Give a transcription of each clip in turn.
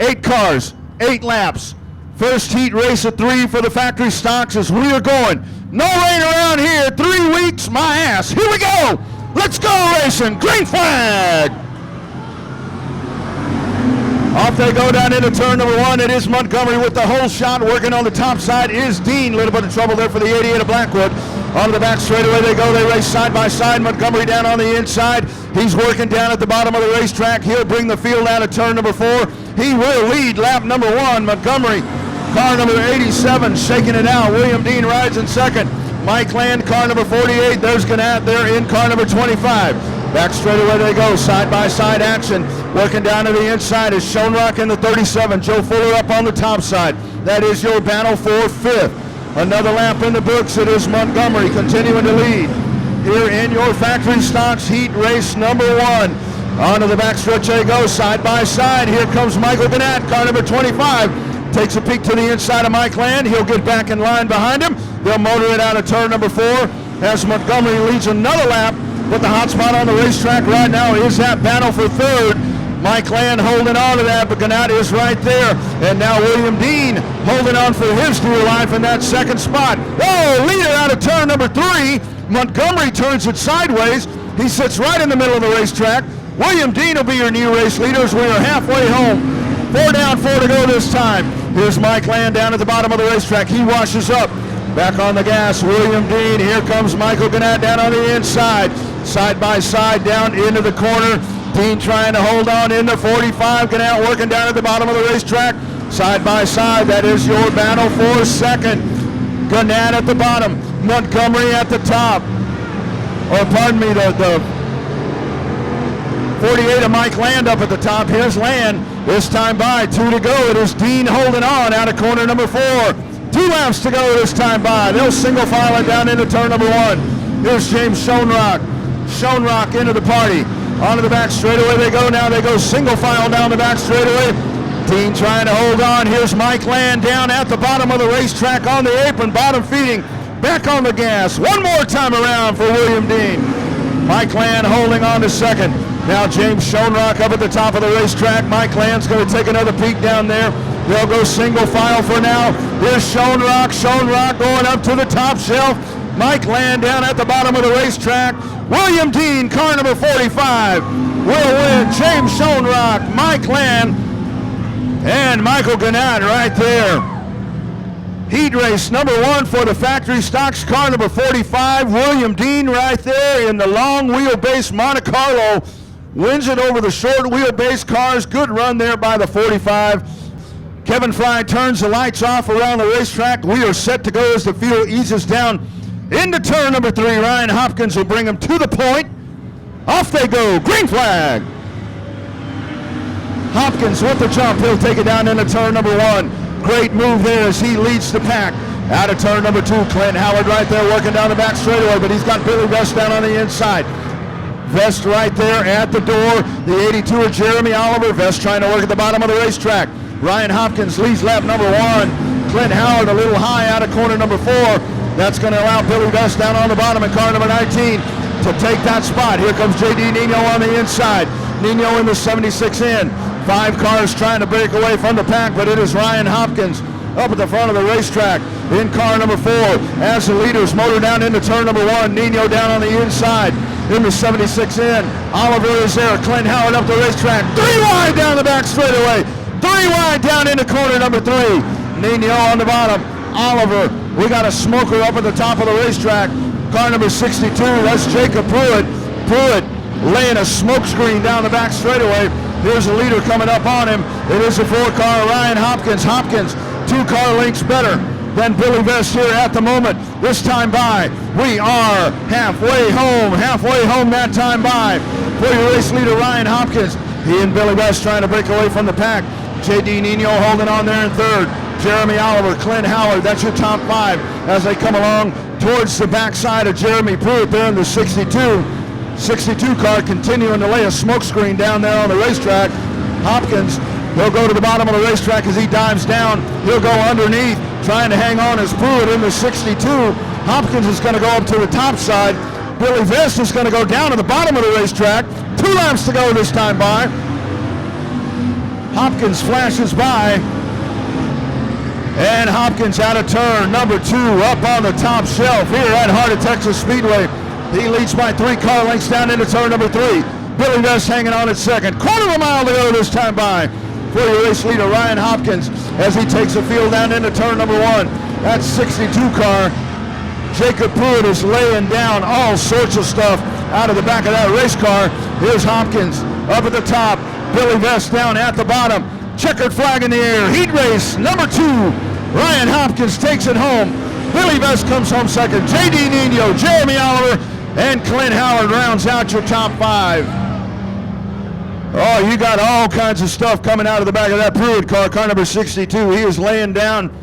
8 cars, 8 laps. First heat race of 3 for the factory stocks as we are going. No rain around here. 3 weeks, my ass. Here we go. Let's go racing. Green flag. Off they go down into turn number 1. It is Montgomery with the whole shot. Working on the top side is Dean. A little bit of trouble there for the 88 of Blackwood. On the back straightaway they go. They race side by side. Montgomery down on the inside. He's working down at the bottom of the racetrack. He'll bring the field out of turn number 4. He will lead lap number 1. Montgomery, car number 87, shaking it out. William Dean rides in second. Mike Land, car number 48. There's Gannett there in car number 25. Back straightaway they go, side-by-side action. Working down to the inside is Schoenrock in the 37. Joe Fuller up on the top side. That is your battle for 5th. Another lap in the books. It is Montgomery continuing to lead here in your factory stocks heat race number 1. Onto the backstretch they go, side-by-side. Here comes Michael Gannett, car number 25. Takes a peek to the inside of Mike Land. He'll get back in line behind him. They'll motor it out of turn number 4 as Montgomery leads another lap. But the hot spot on the racetrack right now is that battle for 3rd. Mike Land holding on to that, but Gannett is right there. And now William Dean holding on for his dear life in that 2nd spot. Oh, leader out of turn number 3. Montgomery turns it sideways. He sits right in the middle of the racetrack. William Dean will be your new race leaders. We are halfway home. 4 down, 4 to go this time. Here's Mike Land down at the bottom of the racetrack. He washes up. Back on the gas, William Dean. Here comes Michael Gannett down on the inside. Side by side down into the corner. Dean trying to hold on in the 45. Gannett working down at the bottom of the racetrack. Side by side, that is your battle for 2nd. Gannett at the bottom. Montgomery at the top. Or pardon me, the 48 of Mike Land up at the top. Here's Land. This time by, 2 to go. It is Dean holding on out of corner number 4. 2 laps to go this time by. They'll single file it down into turn number 1. Here's James Schoenrock. Schoenrock into the party. Onto the back straightaway they go now. They go single file down the back straightaway. Dean trying to hold on. Here's Mike Land down at the bottom of the racetrack on the apron, bottom feeding. Back on the gas. One more time around for William Dean. Mike Land holding on to 2nd. Now James Schoenrock up at the top of the racetrack. Mike Land's going to take another peek down there. They'll go single file for now. Here's Schoenrock. Schoenrock going up to the top shelf. Mike Land down at the bottom of the racetrack. William Dean, car number 45, will win. James Schoenrock, Mike Land, and Michael Gannett right there. Heat race number 1 for the factory stocks, car number 45. William Dean right there in the long wheelbase Monte Carlo. Wins it over the short wheelbase cars. Good run there by the 45. Kevin Fry turns the lights off around the racetrack. We are set to go as the field eases down into turn number 3. Ryan Hopkins will bring them to the point. Off they go. Green flag. Hopkins with the jump. He'll take it down into turn number 1. Great move there as he leads the pack. Out of turn number 2. Clint Howard right there working down the back straightaway, but he's got Billy Vest down on the inside. Vest right there at the door. The 82 of Jeremy Oliver. Vest trying to work at the bottom of the racetrack. Ryan Hopkins leads lap number 1. Clint Howard a little high out of corner number 4. That's going to allow Billy Vest down on the bottom in car number 19 to take that spot. Here comes J.D. Nino on the inside. Nino in the 76 in. 5 cars trying to break away from the pack, but it is Ryan Hopkins up at the front of the racetrack in car number 4. As the leaders motor down into turn number 1. Nino down on the inside in the 76 in. Oliver is there. Clint Howard up the racetrack. 3 wide down the back straightaway. 3 wide down into corner number 3. Nino on the bottom. Oliver. We got a smoker up at the top of the racetrack. Car number 62. That's Jacob Pruitt. Pruitt laying a smoke screen down the back straightaway. Here's a leader coming up on him. It is a 4-car Ryan Hopkins. Hopkins 2-car lengths better than Billy Vest here at the moment. This time by, we are halfway home that time by. For your race leader, Ryan Hopkins. He and Billy Vest trying to break away from the pack. J.D. Nino holding on there in 3rd. Jeremy Oliver, Clint Howard, that's your top 5 as they come along towards the backside of Jeremy Pruitt there in the 62. 62 car continuing to lay a smoke screen down there on the racetrack. Hopkins, he'll go to the bottom of the racetrack as he dives down. He'll go underneath, trying to hang on as Pruitt in the 62. Hopkins is going to go up to the top side. Billy Vest is going to go down to the bottom of the racetrack. 2 laps to go this time by. Hopkins flashes by. And Hopkins out of turn number 2 up on the top shelf here at Heart of Texas Speedway. He leads by 3 car lengths down into turn number 3. Billy Vest hanging on at second. Quarter of a mile to go this time by for your race leader, Ryan Hopkins, as he takes the field down into turn number 1. That 62 car. Jacob Pruitt is laying down all sorts of stuff out of the back of that race car. Here's Hopkins up at the top. Billy Vest down at the bottom. Checkered flag in the air. Heat race number 2. Ryan Hopkins takes it home. Billy Vest comes home second. J.D. Nino, Jeremy Oliver, and Clint Howard rounds out your top 5. Oh, you got all kinds of stuff coming out of the back of that Pruitt car, car number 62. He is laying down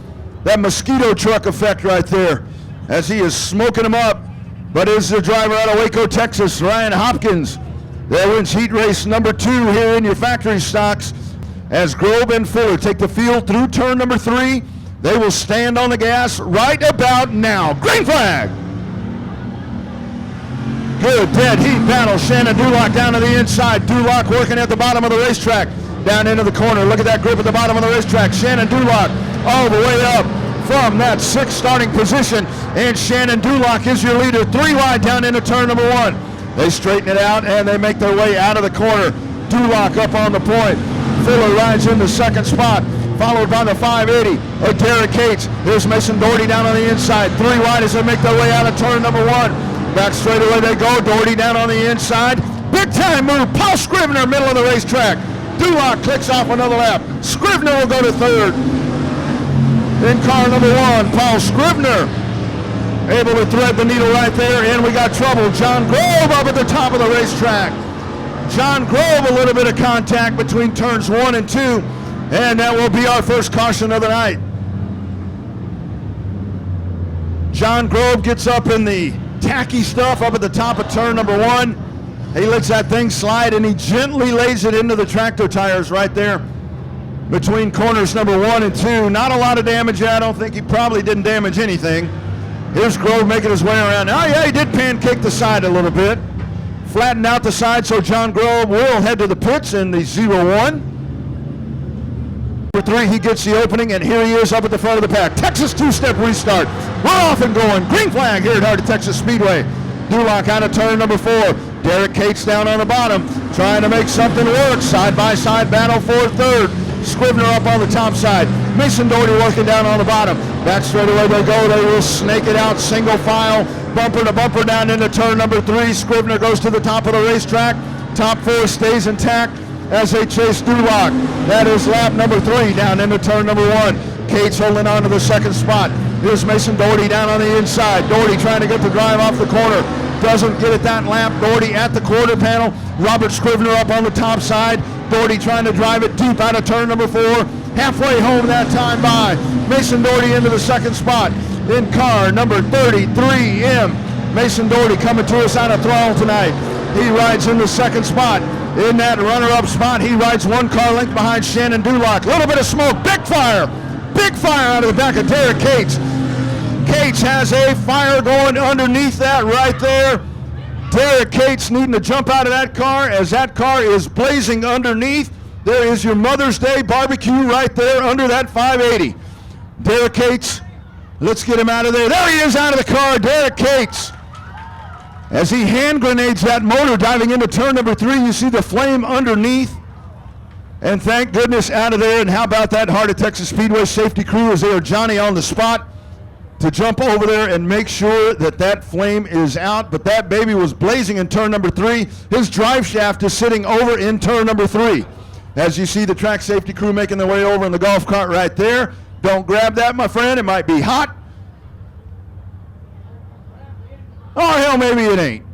that mosquito truck effect right there as he is smoking them up. But is the driver out of Waco, Texas, Ryan Hopkins, that wins heat race number 2 here in your factory stocks. As Grove and Fuller take the field through turn number 3, they will stand on the gas right about now. Green flag! Good dead heat battle. Shannon Dulock down to the inside. Dulock working at the bottom of the racetrack. Down into the corner. Look at that grip at the bottom of the racetrack. Shannon Dulock all the way up from that 6th starting position. And Shannon Dulock is your leader. 3 wide down into turn number 1. They straighten it out and they make their way out of the corner. Dulock up on the point. Fuller rides in the 2nd spot, followed by the 580 of Derek Cates. Here's Mason Doherty down on the inside. 3 wide as they make their way out of turn number 1. Back straightaway they go. Doherty down on the inside. Big time move. Paul Scrivener, middle of the racetrack. Dulock clicks off another lap. Scrivener will go to 3rd. In car number 1, Paul Scrivener able to thread the needle right there, and we got trouble. John Grove up at the top of the racetrack. John Grove, a little bit of contact between turns 1 and 2, and that will be our first caution of the night. John Grove gets up in the tacky stuff up at the top of turn number 1. He lets that thing slide, and he gently lays it into the tractor tires right there between corners number 1 and 2. Not a lot of damage. I don't think he probably didn't damage anything. Here's Grove making his way around. Oh yeah, he did pancake the side a little bit. Flattened out the side, so John Grove will head to the pits in the 0-1. Number 3, he gets the opening, and here he is up at the front of the pack. Texas 2-step restart. We're off and going. Green flag here at Heart of Texas Speedway. Dulock out of turn number 4. Derek Cates down on the bottom, trying to make something work. Side-by-side battle for 3rd. Scrivener up on the top side. Mason Doherty working down on the bottom. Back straightaway they go. They will snake it out, single file, bumper to bumper down into turn number 3. Scrivener goes to the top of the racetrack. Top 4 stays intact as they chase Dulock. That is lap number 3 down into turn number 1. Cates holding on to the 2nd spot. Here's Mason Doherty down on the inside. Doherty trying to get the drive off the corner. Doesn't get it that lap. Doherty at the quarter panel. Robert Scrivener up on the top side. Doherty trying to drive it deep out of turn number 4. Halfway home that time by. Mason Doherty into the 2nd spot in car number 33M. Mason Doherty coming to us out of throttle tonight. He rides in the 2nd spot. In that runner-up spot, he rides 1 car length behind Shannon Dulock. Little bit of smoke. Big fire out of the back of Derek Cates. Cates has a fire going underneath that right there. Derek Cates needing to jump out of that car as that car is blazing underneath. There is your Mother's Day barbecue right there under that 580. Derek Cates, let's get him out of there. There he is out of the car, Derek Cates. As he hand grenades that motor diving into turn number 3, you see the flame underneath. And thank goodness out of there. And how about that Heart of Texas Speedway safety crew is there, Johnny on the spot to jump over there and make sure that that flame is out. But that baby was blazing in turn number 3. His drive shaft is sitting over in turn number 3. As you see the track safety crew making their way over in the golf cart right there. Don't grab that, my friend. It might be hot. Oh, hell, maybe it ain't.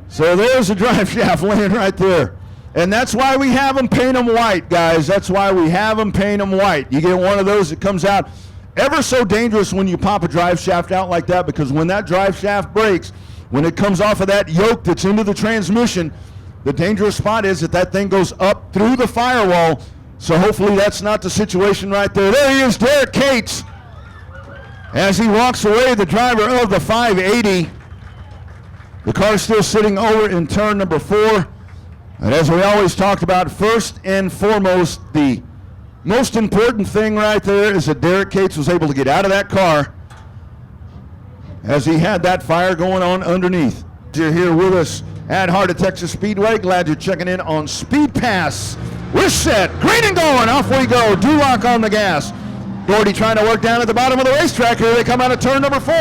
So there's the drive shaft laying right there. And that's why we have them paint them white, guys. That's why we have them paint them white. You get one of those that comes out ever so dangerous when you pop a drive shaft out like that, because when that drive shaft breaks, when it comes off of that yoke that's into the transmission, the dangerous spot is that that thing goes up through the firewall. So hopefully that's not the situation right there. There he is, Derek Cates. As he walks away, the driver of the 580. The car still sitting over in turn number 4. And as we always talked about, first and foremost, the most important thing right there is that Derek Cates was able to get out of that car as he had that fire going on underneath. You're here with us at Heart of Texas Speedway. Glad you're checking in on Speed Pass. We're set, green and going, off we go. Duloc on the gas. Doherty trying to work down at the bottom of the racetrack. Here they come out of turn number 4,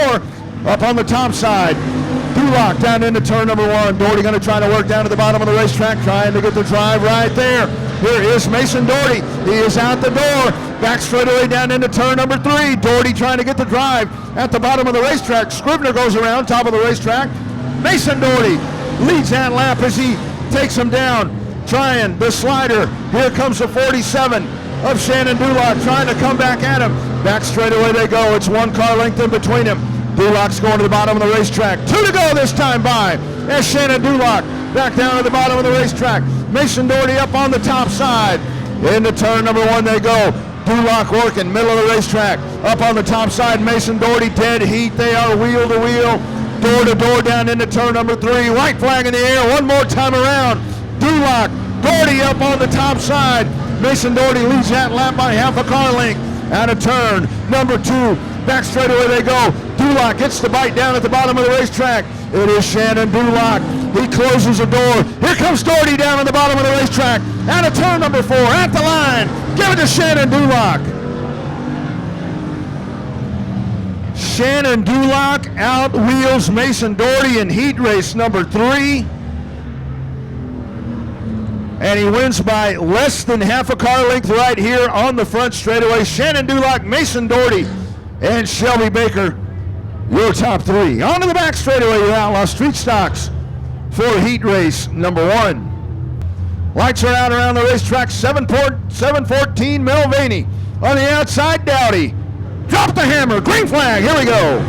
up on the top side. Duloc down into turn number 1. Doherty going to try to work down to the bottom of the racetrack, trying to get the drive right there. Here is Mason Doherty. He is out the door. Back straightaway down into turn number 3. Doherty trying to get the drive at the bottom of the racetrack. Scribner goes around top of the racetrack. Mason Doherty leads that lap as he takes him down. Trying the slider. Here comes the 47 of Shannon Duloc trying to come back at him. Back straightaway they go. It's 1 car length in between him. Duloc's going to the bottom of the racetrack. 2 to go this time by. As Shannon Duloc back down to the bottom of the racetrack. Mason Doherty up on the top side. Into turn number 1 they go. Duloc working, middle of the racetrack. Up on the top side, Mason Doherty, dead heat. They are wheel to wheel, door to door down into turn number 3. White flag in the air, one more time around. Duloc, Doherty up on the top side. Mason Doherty leads that lap by half a car length. Out of turn number 2. Back straightaway they go. Duloc gets the bite down at the bottom of the racetrack. It is Shannon Duloc. He closes the door. Here comes Doherty down at the bottom of the racetrack. Out of turn number 4, at the line. Give it to Shannon Duloc. Shannon Duloc outwheels Mason Doherty in heat race number 3. And he wins by less than half a car length right here on the front straightaway. Shannon Duloc, Mason Doherty, and Shelby Baker, your top 3. On to the back straightaway, your Outlaw Street Stocks for heat race number 1. Lights are out around the racetrack. 714 Mulvaney. On the outside, Dowdy. Drop the hammer, green flag, here we go.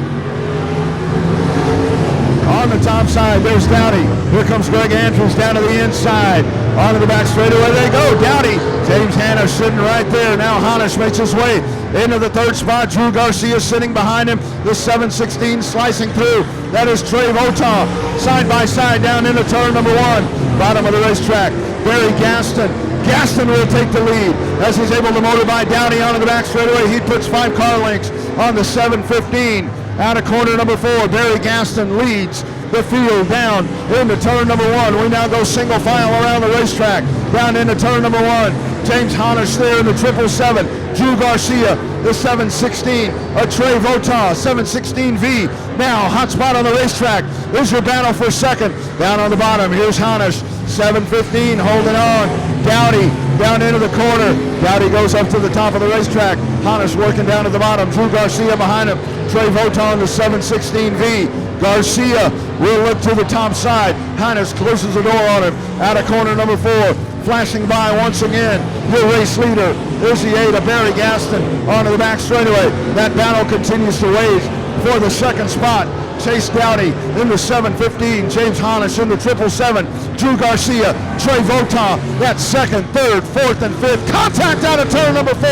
On the top side, there's Dowdy. Here comes Greg Andrews down to the inside. Onto the back straightaway they go. Dowdy, James Hanna sitting right there. Now Hannes makes his way into the 3rd spot. Drew Garcia sitting behind him. The 716 slicing through. That is Trey Votaw. Side by side down into turn number 1. Bottom of the racetrack. Barry Gaston. Gaston will take the lead as he's able to motor by Dowdy onto the back straightaway. He puts 5 car lengths on the 715. Out of corner number 4, Barry Gaston leads the field down into turn number 1. We now go single file around the racetrack. Down into turn number 1. James Hannes there in the 777. Drew Garcia, the 716. A Trey Votaw, 716V. Now, hot spot on the racetrack. There's your battle for second. Down on the bottom, here's Hannes. 715 holding on. Dowdy down into the corner. Dowdy goes up to the top of the racetrack. Hannes working down at the bottom. Drew Garcia behind him. Trey Votaw on the 716V. Garcia will look to the top side. Hannes closes the door on him. Out of corner number 4. Flashing by once again. Your race leader is the 8 of Barry Gaston onto the back straightaway. That battle continues to wage for the second spot. Chase Dowdy in the 715. James Hannes in the 777. Drew Garcia, Trey Votaw, that's 2nd, 3rd, 4th, and 5th. Contact out of turn number 4.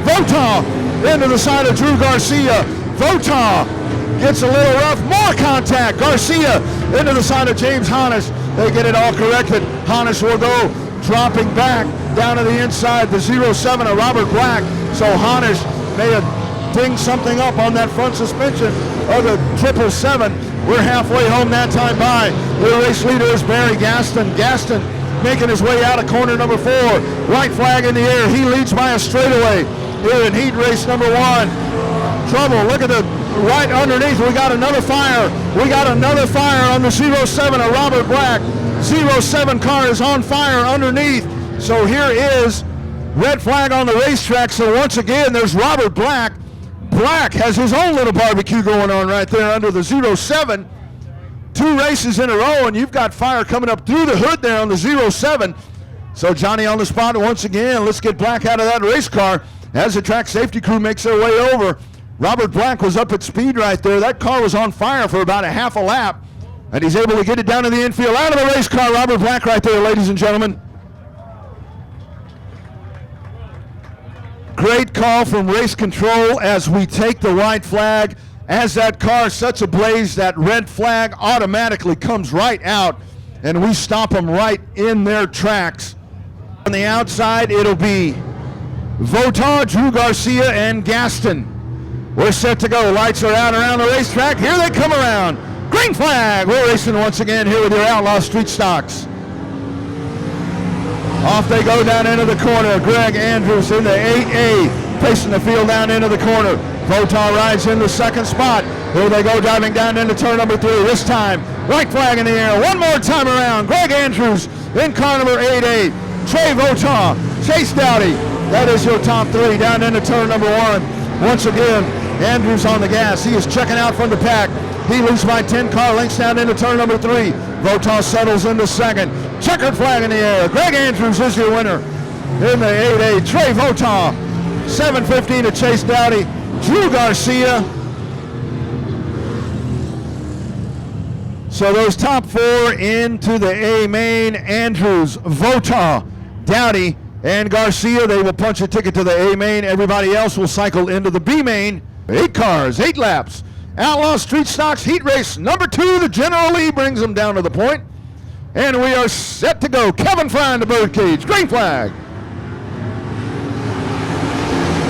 Votaw into the side of Drew Garcia. Votaw gets a little rough. More contact. Garcia into the side of James Hannes. They get it all corrected. Hannes will go dropping back down to the inside. The 07 of Robert Black. So Hannes may have dinged something up on that front suspension of the 777. We're halfway home that time by. The race leader is Barry Gaston. Gaston making his way out of corner number 4. White flag in the air. He leads by a straightaway here in heat race number 1. Trouble, look at the right underneath. We got another fire. We got another fire on the 07 of Robert Black. 07 car is on fire underneath. So here is red flag on the racetrack. So once again, there's Robert Black. Black has his own little barbecue going on right there under the 07. 2 races in a row, and you've got fire coming up through the hood there on the 07. So Johnny on the spot once again. Let's get Black out of that race car as the track safety crew makes their way over. Robert Black was up at speed right there. That car was on fire for about a half a lap, and he's able to get it down to the infield. Out of the race car, Robert Black right there, ladies and gentlemen. Great call from race control as we take the white flag. As that car sets ablaze, that red flag automatically comes right out and we stop them right in their tracks. On the outside, it'll be Votaw, Drew Garcia, and Gaston. We're set to go. Lights are out around the racetrack. Here they come around. Green flag. We're racing once again here with your Outlaw Street Stocks. Off they go down into the corner. Greg Andrews in the 8A, pacing the field down into the corner. Votaw rides in the second spot. Here they go driving down into turn number 3. This time, white flag in the air. One more time around. Greg Andrews in car number 8A. Trey Votaw, Chase Dowdy. That is your top 3 down into turn number 1. Once again, Andrews on the gas. He is checking out from the pack. He leads by 10 car lengths down into turn number 3. Votaw settles into second. Checkered flag in the air. Greg Andrews is your winner in the 8A. Trey Votaw, 7:15 to Chase Dowdy. Drew Garcia. So those top 4 into the A main. Andrews, Votaw, Dowdy, and Garcia. They will punch a ticket to the A main. Everybody else will cycle into the B main. 8 cars, 8 laps. Outlaw Street Stocks heat race number 2. The General Lee brings them down to the point. And we are set to go. Kevin Fry in the birdcage. Green flag.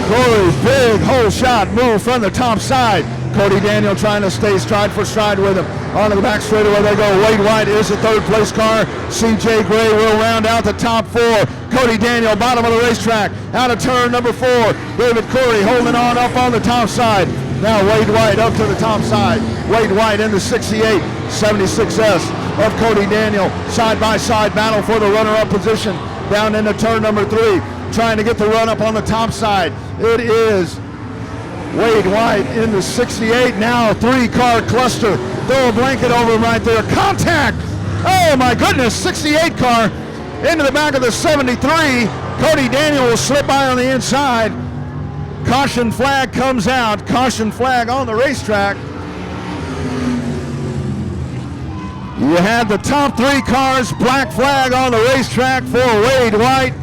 Corey's big hole shot move from the top side. Cody Daniel trying to stay stride for stride with him. Onto the back straightaway they go. Wade White is the 3rd place car. CJ Gray will round out the top 4. Cody Daniel, bottom of the racetrack. Out of turn number 4. David Corey holding on up on the top side. Now Wade White up to the top side. Wade White in the 68, 76S of Cody Daniel. Side by side battle for the runner-up position. Down into turn number 3. Trying to get the run up on the top side. It is Wade White in the 68. Now a 3-car cluster. Throw a blanket over him right there. Contact! Oh my goodness, 68 car into the back of the 73. Cody Daniel will slip by on the inside. Caution flag comes out. Caution flag on the racetrack. You had the top 3 cars. Black flag on the racetrack for Wade White.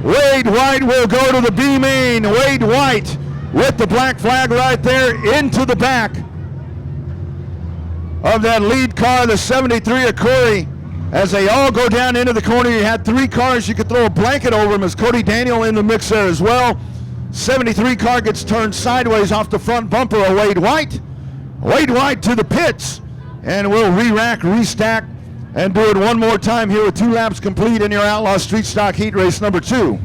Wade White will go to the B main. Wade White with the black flag right there into the back of that lead car, the 73 of Corey. As they all go down into the corner, you had 3 cars. You could throw a blanket over them as Cody Daniel in the mix there as well. 73 car gets turned sideways off the front bumper of Wade White. Wade White to the pits, and we'll re-rack, restack, and do it one more time here with 2 laps complete in your Outlaw Street Stock heat race number 2.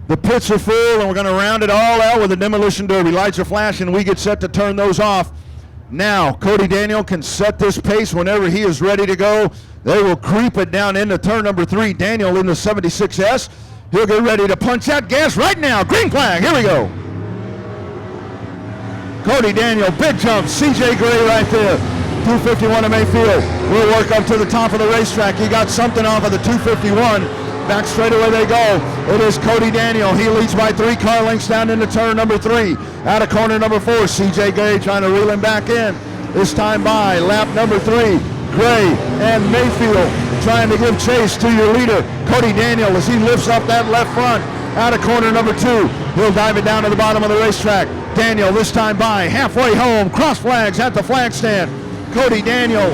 The pits are full, and we're going to round it all out with a demolition derby. Lights are flashing. We get set to turn those off. Now, Cody Daniel can set this pace whenever he is ready to go. They will creep it down into turn number 3. Daniel in the 76S. He'll get ready to punch that gas right now. Green flag. Here we go. Cody Daniel, big jump. CJ Gray right there. 251 to Mayfield. We'll work up to the top of the racetrack. He got something off of the 251. Back straight away they go. It is Cody Daniel. He leads by 3 car lengths down into turn number 3. Out of corner number 4, CJ Gray trying to reel him back in. This time by lap number 3. Gray and Mayfield trying to give chase to your leader, Cody Daniel, as he lifts up that left front. Out of corner number 2. He'll dive it down to the bottom of the racetrack. Daniel this time by halfway home. Cross flags at the flag stand. Cody Daniel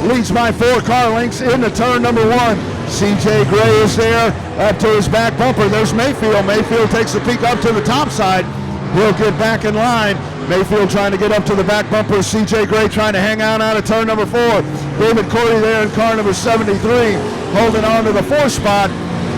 leads by 4 car lengths into turn number 1. CJ Gray is there up to his back bumper. There's Mayfield. Mayfield takes a peek up to the top side. He'll get back in line. Mayfield trying to get up to the back bumper. CJ Gray trying to hang out of turn number 4. David Corey there in car number 73 holding on to the 4th spot.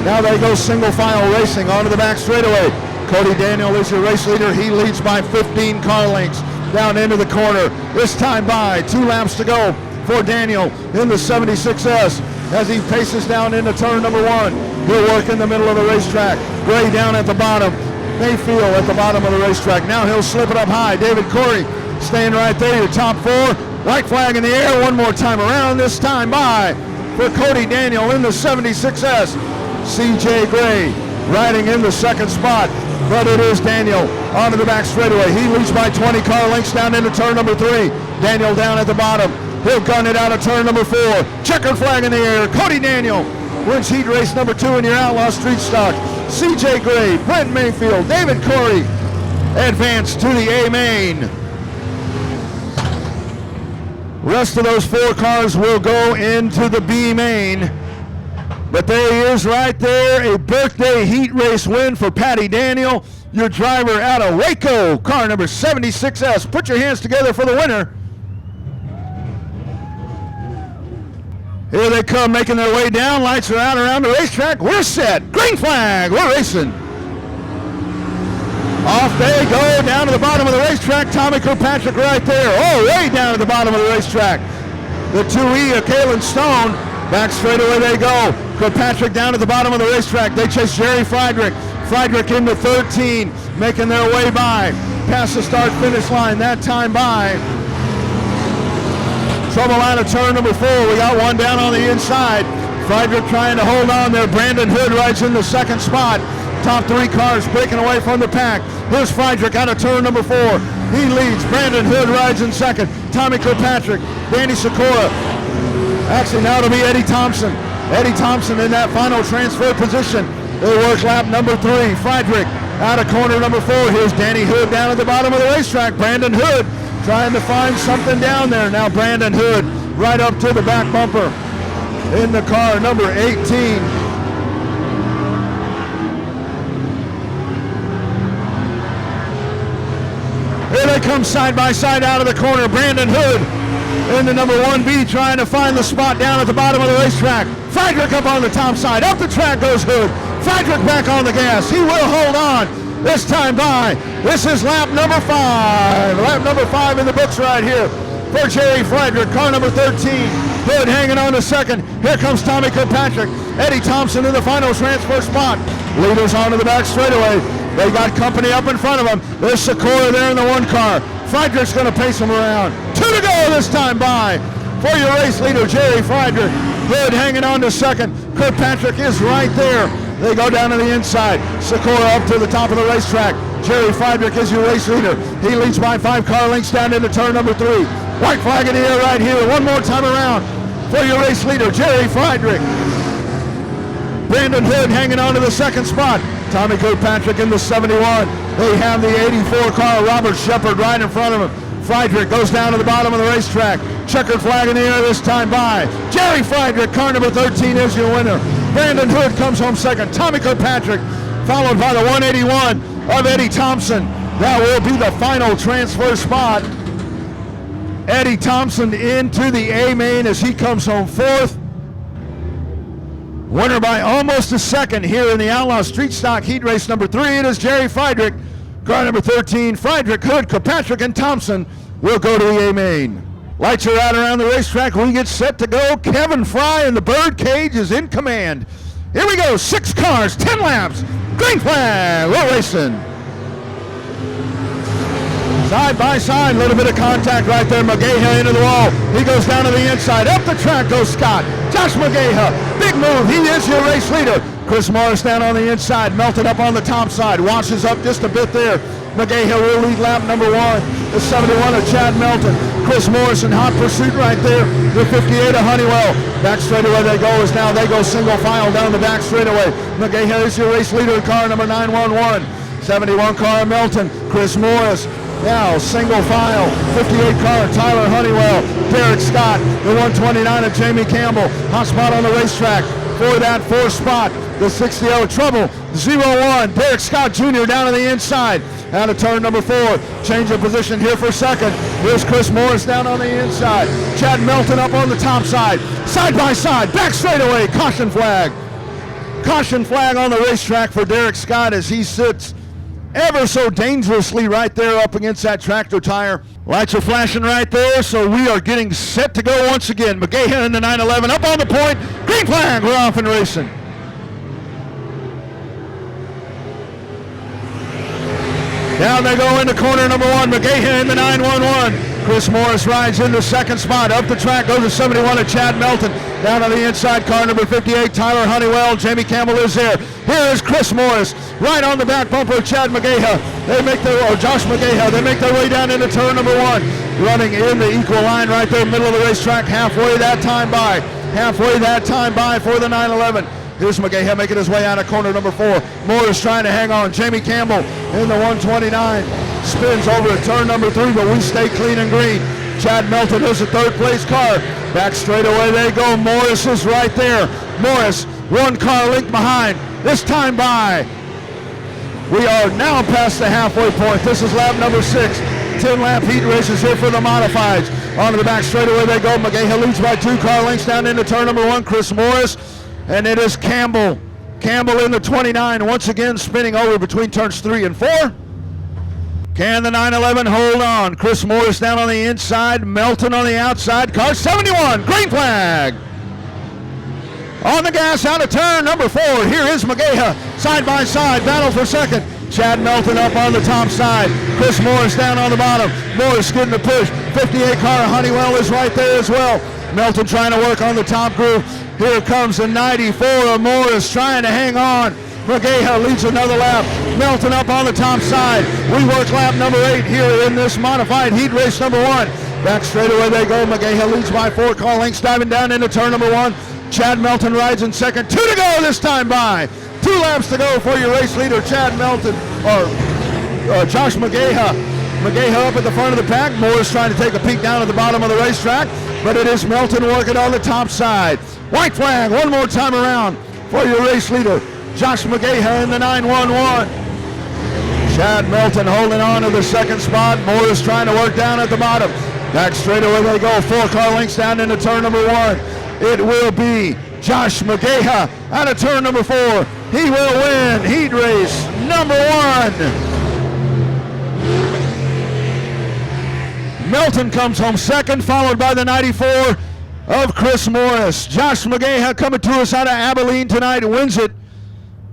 Now they go single file racing onto the back straightaway. Cody Daniel is your race leader. He leads by 15 car lengths down into the corner. This time by 2 laps to go for Daniel in the 76S as he paces down into turn number 1. He'll work in the middle of the racetrack. Gray down at the bottom. Mayfield at the bottom of the racetrack. Now he'll slip it up high. David Corey staying right there, your top 4. White flag in the air one more time around, this time by for Cody Daniel in the 76S. CJ Gray riding in the 2nd spot, but it is Daniel onto the back straightaway. He leads by 20 car lengths down into turn number 3. Daniel down at the bottom. He'll gun it out of turn number 4. Checkered flag in the air. Cody Daniel wins heat race number 2 in your Outlaw Street Stock. CJ Gray, Brent Mayfield, David Corey advance to the A main. Rest of those 4 cars will go into the B main. But there he is right there, a birthday heat race win for Patty Daniel, your driver out of Waco, car number 76S. Put your hands together for the winner. Here they come, making their way down. Lights are out around the racetrack. We're set. Green flag. We're racing. Off they go down to the bottom of the racetrack. Tommy Kirkpatrick right there. Oh, way down at the bottom of the racetrack. The 2E of Kalen Stone. Back straightaway they go. Kirkpatrick down at the bottom of the racetrack. They chase Jerry Friedrich. Friedrich into 13, making their way by. Past the start-finish line, that time by. Trouble out of turn number 4. We got one down on the inside. Friedrich trying to hold on there. Brandon Hood rides in the second spot. Top 3 cars breaking away from the pack. Here's Friedrich out of turn number 4. He leads. Brandon Hood rides in second. Tommy Kirkpatrick, Danny Sikora. Actually, now it'll be Eddie Thompson. Eddie Thompson in that final transfer position. They work lap number 3. Friedrich out of corner number 4. Here's Danny Hood down at the bottom of the racetrack. Brandon Hood trying to find something down there. Now Brandon Hood right up to the back bumper in the car number 18. Here they come side by side out of the corner. Brandon Hood in the number 1B trying to find the spot down at the bottom of the racetrack. Friedrich up on the top side. Up the track goes Hood. Friedrich back on the gas. He will hold on. This time by. This is lap number 5. Lap number 5 in the books right here for Jerry Friedrich. Car number 13. Hood hanging on to second. Here comes Tommy Kirkpatrick. Eddie Thompson in the final transfer spot. Leaders onto the back straightaway. They got company up in front of them. There's Sikora there in the 1 car. Friedrich's going to pace him around. 2 to go this time by for your race leader, Jerry Friedrich. Hood hanging on to second. Kirkpatrick is right there. They go down to the inside. Sikora up to the top of the racetrack. Jerry Friedrich is your race leader. He leads by 5 car lengths down into turn number 3. White flag in the air right here. One more time around for your race leader, Jerry Friedrich. Brandon Hood hanging on to the second spot. Tommy Kirkpatrick in the 71. They have the 84 car, Robert Shepard, right in front of him. Friedrich goes down to the bottom of the racetrack. Checkered flag in the air this time by Jerry Friedrich. Car number 13 is your winner. Brandon Hood comes home second. Tommy Kirkpatrick followed by the 181 of Eddie Thompson. That will be the final transfer spot. Eddie Thompson into the A main as he comes home 4th. Winner by almost a second here in the Outlaw Street Stock Heat Race number 3. It is Jerry Friedrich. Car number 13, Friedrich, Hood, Kirkpatrick, and Thompson will go to the A main. Lights are out around the racetrack. We get set to go. Kevin Fry in the bird cage is in command. Here we go. 6 cars, 10 laps. Green flag. We're racing. Side by side, a little bit of contact right there. McGaha into the wall. He goes down to the inside. Up the track goes Scott. Josh McGaha. Big move. He is your race leader. Chris Morris down on the inside. Melted up on the top side. Washes up just a bit there. McGaha will lead lap number 1. The 71 of Chad Melton. Chris Morris in hot pursuit right there. The 58 of Honeywell. Back straightaway they go as now they go single file down the back straightaway. McGaha is your race leader. Car number 911. 71 car Melton. Chris Morris. Now single file, 58 car, Tyler Honeywell, Derek Scott, the 129 of Jamie Campbell. Hot spot on the racetrack for that 4th spot. The 60 Trouble, 0-1, Derek Scott Jr. down on the inside. Out of turn number 4, change of position here for second. Here's Chris Morris down on the inside. Chad Melton up on the top side. Side by side, back straightaway, caution flag. Caution flag on the racetrack for Derek Scott as he sits ever so dangerously right there up against that tractor tire. Lights are flashing right there, so we are getting set to go once again. McGaha in the 911 up on the point. Green flag, we're off and racing. Down they go into corner number 1. McGaha in the 911. Chris Morris rides in the second spot. Up the track goes the 71 of Chad Melton. Down on the inside, car number 58, Tyler Honeywell. Jamie Campbell is there. Here is Chris Morris, right on the back bumper of Chad McGaha. They make their, or Josh McGaha, they make their way down into turn number 1. Running in the equal line right there, middle of the racetrack, halfway that time by. Halfway that time by for the 911. Here's McGaha making his way out of corner number 4. Morris trying to hang on. Jamie Campbell in the 129. Spins over at turn number 3, but we stay clean and green. Chad Melton is the third place car. Back straightaway they go. Morris is right there. Morris, one car length behind. This time by. We are now past the halfway point. This is lap number 6. 10-lap heat races here for the modifieds. Onto the back straightaway they go. McGaha leads by 2 car lengths down into turn number 1. Chris Morris, and it is Campbell. Campbell in the 29, once again spinning over between turns 3 and 4. Can the 911 hold on? Chris Morris down on the inside, Melton on the outside. Car 71, green flag. On the gas out of turn number 4. Here is McGaha, side by side, battle for second. Chad Melton up on the top side. Chris Morris down on the bottom. Morris getting the push. 58 car Honeywell is right there as well. Melton trying to work on the top groove. Here comes the 94 of Morris trying to hang on. McGaha leads another lap. Melton up on the top side. We work lap number 8 here in this modified heat race number 1. Back straightaway they go. McGaha leads by 4 car lengths, diving down into turn number 1. Chad Melton rides in second. 2 to go this time by. 2 laps to go for your race leader, Chad Melton, or Josh McGaha. McGaha up at the front of the pack. Morris trying to take a peek down at the bottom of the racetrack, but it is Melton working on the top side. White flag one more time around for your race leader, Josh McGaha in the 911. Chad Melton holding on to the second spot. Morris trying to work down at the bottom. Back straightaway they go. 4 car lengths down into turn number 1. It will be Josh McGaha out of turn number 4. He will win heat race number 1. Melton comes home second, followed by the 94 of Chris Morris. Josh McGaha coming to us out of Abilene tonight, wins it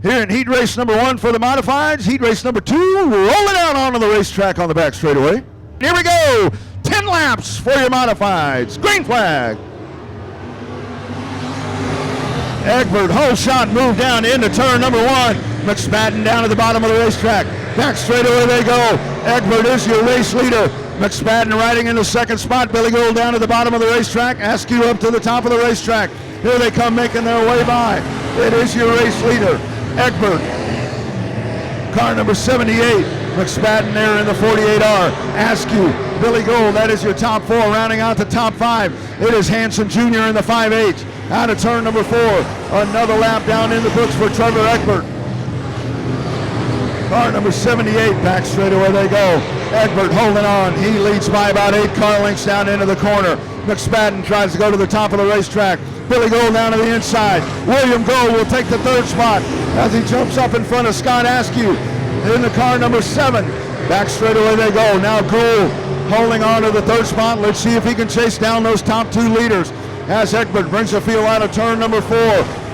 here in heat race number 1 for the modifieds. Heat race number 2, rolling out onto the racetrack on the back straightaway. Here we go, 10 laps for your modifieds. Green flag. Egbert, whole shot, move down into turn number 1. McSpadden down at the bottom of the racetrack. Back straightaway they go. Egbert is your race leader. McSpadden riding in the second spot. Billy Gould down at the bottom of the racetrack. Askew up to the top of the racetrack. Here they come making their way by. It is your race leader, Egbert. Car number 78. McSpadden there in the 48R. Askew, Billy Gould, that is your top 4. Rounding out the top 5, it is Hanson Jr. in the 5H. Out of turn number 4. Another lap down in the books for Trevor Egbert. Car number 78, back straightaway they go. Egbert holding on. He leads by about 8 car lengths down into the corner. McSpadden tries to go to the top of the racetrack. Billy Gould down to the inside. William Gould will take the 3rd spot as he jumps up in front of Scott Askew in the car number 7. Back straightaway they go. Now Gould holding on to the 3rd spot. Let's see if he can chase down those top 2 leaders as Egbert brings the field out of turn number 4.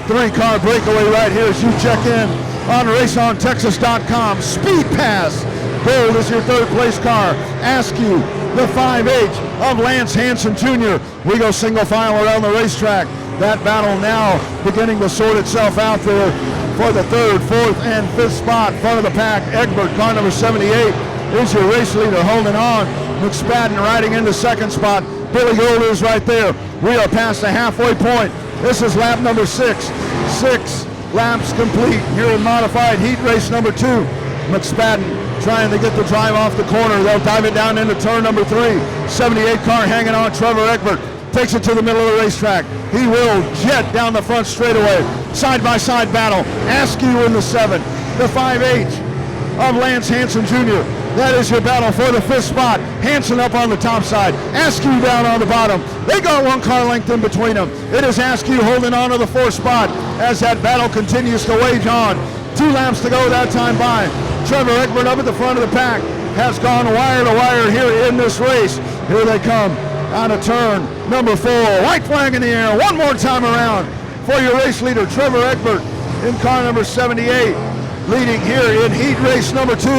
3-car breakaway right here as you check in on raceontexas.com. Speed Pass. Gould is your 3rd place car. Askew, the 5H of Lance Hanson Jr. We go single file around the racetrack. That battle now beginning to sort itself out there for the 3rd, 4th, and 5th spot. Front of the pack, Egbert, car number 78, is your race leader holding on. McSpadden riding in the 2nd spot. Billy Gould is right there. We are past the halfway point. This is lap number 6. 6 laps complete here in modified heat race number 2. McSpadden trying to get the drive off the corner. They'll dive it down into turn number 3. 78 car hanging on. Trevor Egbert takes it to the middle of the racetrack. He will jet down the front straightaway. Side-by-side battle. Askew in the 7. The 5H of Lance Hanson Jr. That is your battle for the 5th spot. Hanson up on the top side. Askew down on the bottom. They got 1 car length in between them. It is Askew holding on to the 4th spot as that battle continues to wage on. 2 laps to go that time by. Trevor Egbert up at the front of the pack has gone wire to wire here in this race. Here they come out of turn number 4. White flag in the air one more time around for your race leader, Trevor Egbert, in car number 78. Leading here in heat race number 2.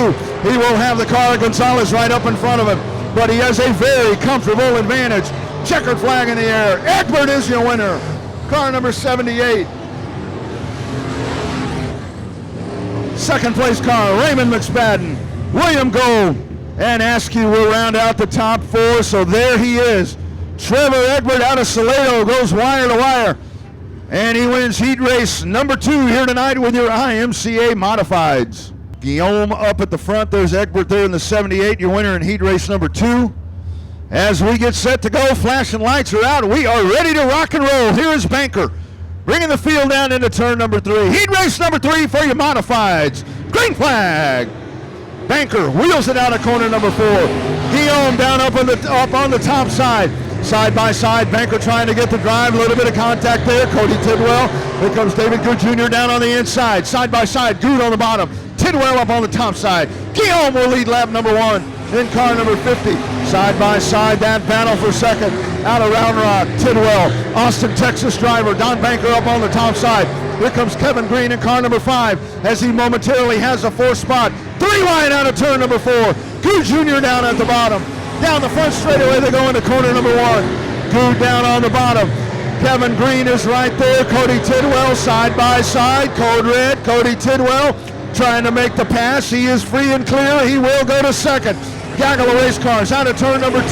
He will have the car of Gonzalez right up in front of him, but he has a very comfortable advantage. Checkered flag in the air. Egbert is your winner. Car number 78. 2nd place car, Raymond McSpadden, William Gould, and Askew will round out the top 4. So there he is. Trevor Egbert out of Salado goes wire to wire. And he wins heat race number 2 here tonight with your IMCA modifieds. Guillaume up at the front. There's Egbert there in the 78, your winner in heat race number 2. As we get set to go, flashing lights are out. We are ready to rock and roll. Here is Banker, bringing the field down into turn number 3. Heat race number 3 for your modifieds. Green flag. Banker wheels it out of corner number 4. Guillaume down up on the top side. Side by side, Banker trying to get the drive. A little bit of contact there. Cody Tidwell. Here comes David Good Jr. down on the inside. Side by side, Good on the bottom. Tidwell up on the top side. Guillaume will lead lap number 1 in car number 50. Side by side, that battle for second. Out of Round Rock, Tidwell, Austin, Texas driver. Don Banker up on the top side. Here comes Kevin Green in car number 5 as he momentarily has the 4th spot. 3 wide out of turn number 4. Good Jr. down at the bottom. Down the front straightaway, they go into corner number 1. Good down on the bottom. Kevin Green is right there. Cody Tidwell side by side. Code red. Cody Tidwell trying to make the pass. He is free and clear. He will go to second. Gaggle of race cars out of turn number 2.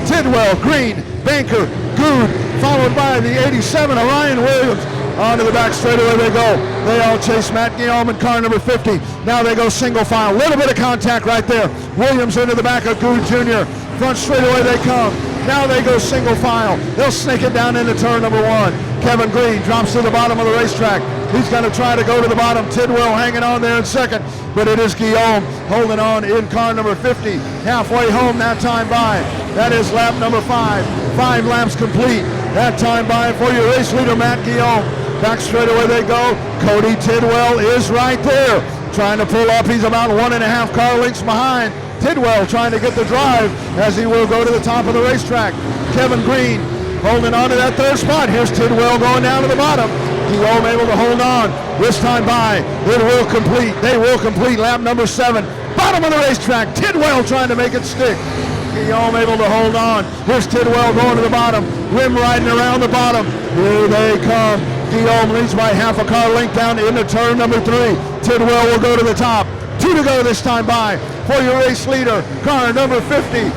Tidwell, Green, Banker, Good, followed by the 87 Orion Williams. Onto the back straightaway they go. They all chase Matt Guillaume in car number 50. Now they go single file. A little bit of contact right there. Williams into the back of Good Jr. Front straightaway they come. Now they go single file. They'll snake it down into turn number 1. Kevin Green drops to the bottom of the racetrack. He's going to try to go to the bottom. Tidwell hanging on there in second, but it is Guillaume holding on in car number 50. Halfway home that time by. That is lap number 5. 5 laps complete. That time by for your race leader, Matt Guillaume. Back straightaway they go. Cody Tidwell is right there. Trying to pull up. He's about 1.5 car lengths behind. Tidwell trying to get the drive as he will go to the top of the racetrack. Kevin Green holding on to that 3rd spot. Here's Tidwell going down to the bottom. Guillaume able to hold on. This time by, it will complete. They will complete lap number 7. Bottom of the racetrack. Tidwell trying to make it stick. Guillaume able to hold on. Here's Tidwell going to the bottom. Rim riding around the bottom. Here they come. Guillaume leads by half a car length down into turn number 3. Tidwell will go to the top. 2 to go this time by for your race leader, car number 50.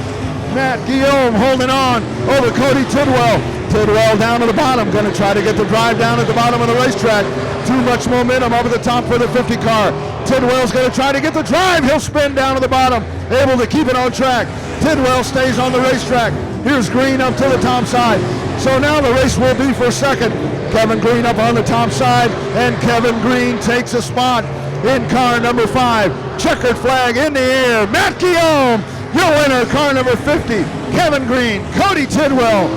Matt Guillaume holding on over Cody Tidwell. Tidwell down to the bottom, going to try to get the drive down at the bottom of the racetrack. Too much momentum over the top for the 50 car. Tidwell's going to try to get the drive. He'll spin down to the bottom, able to keep it on track. Tidwell stays on the racetrack. Here's Green up to the top side. So now the race will be for second. Kevin Green up on the top side, and Kevin Green takes a spot in car number 5. Checkered flag in the air. Matt Guillaume, your winner, car number 50. Kevin Green, Cody Tidwell,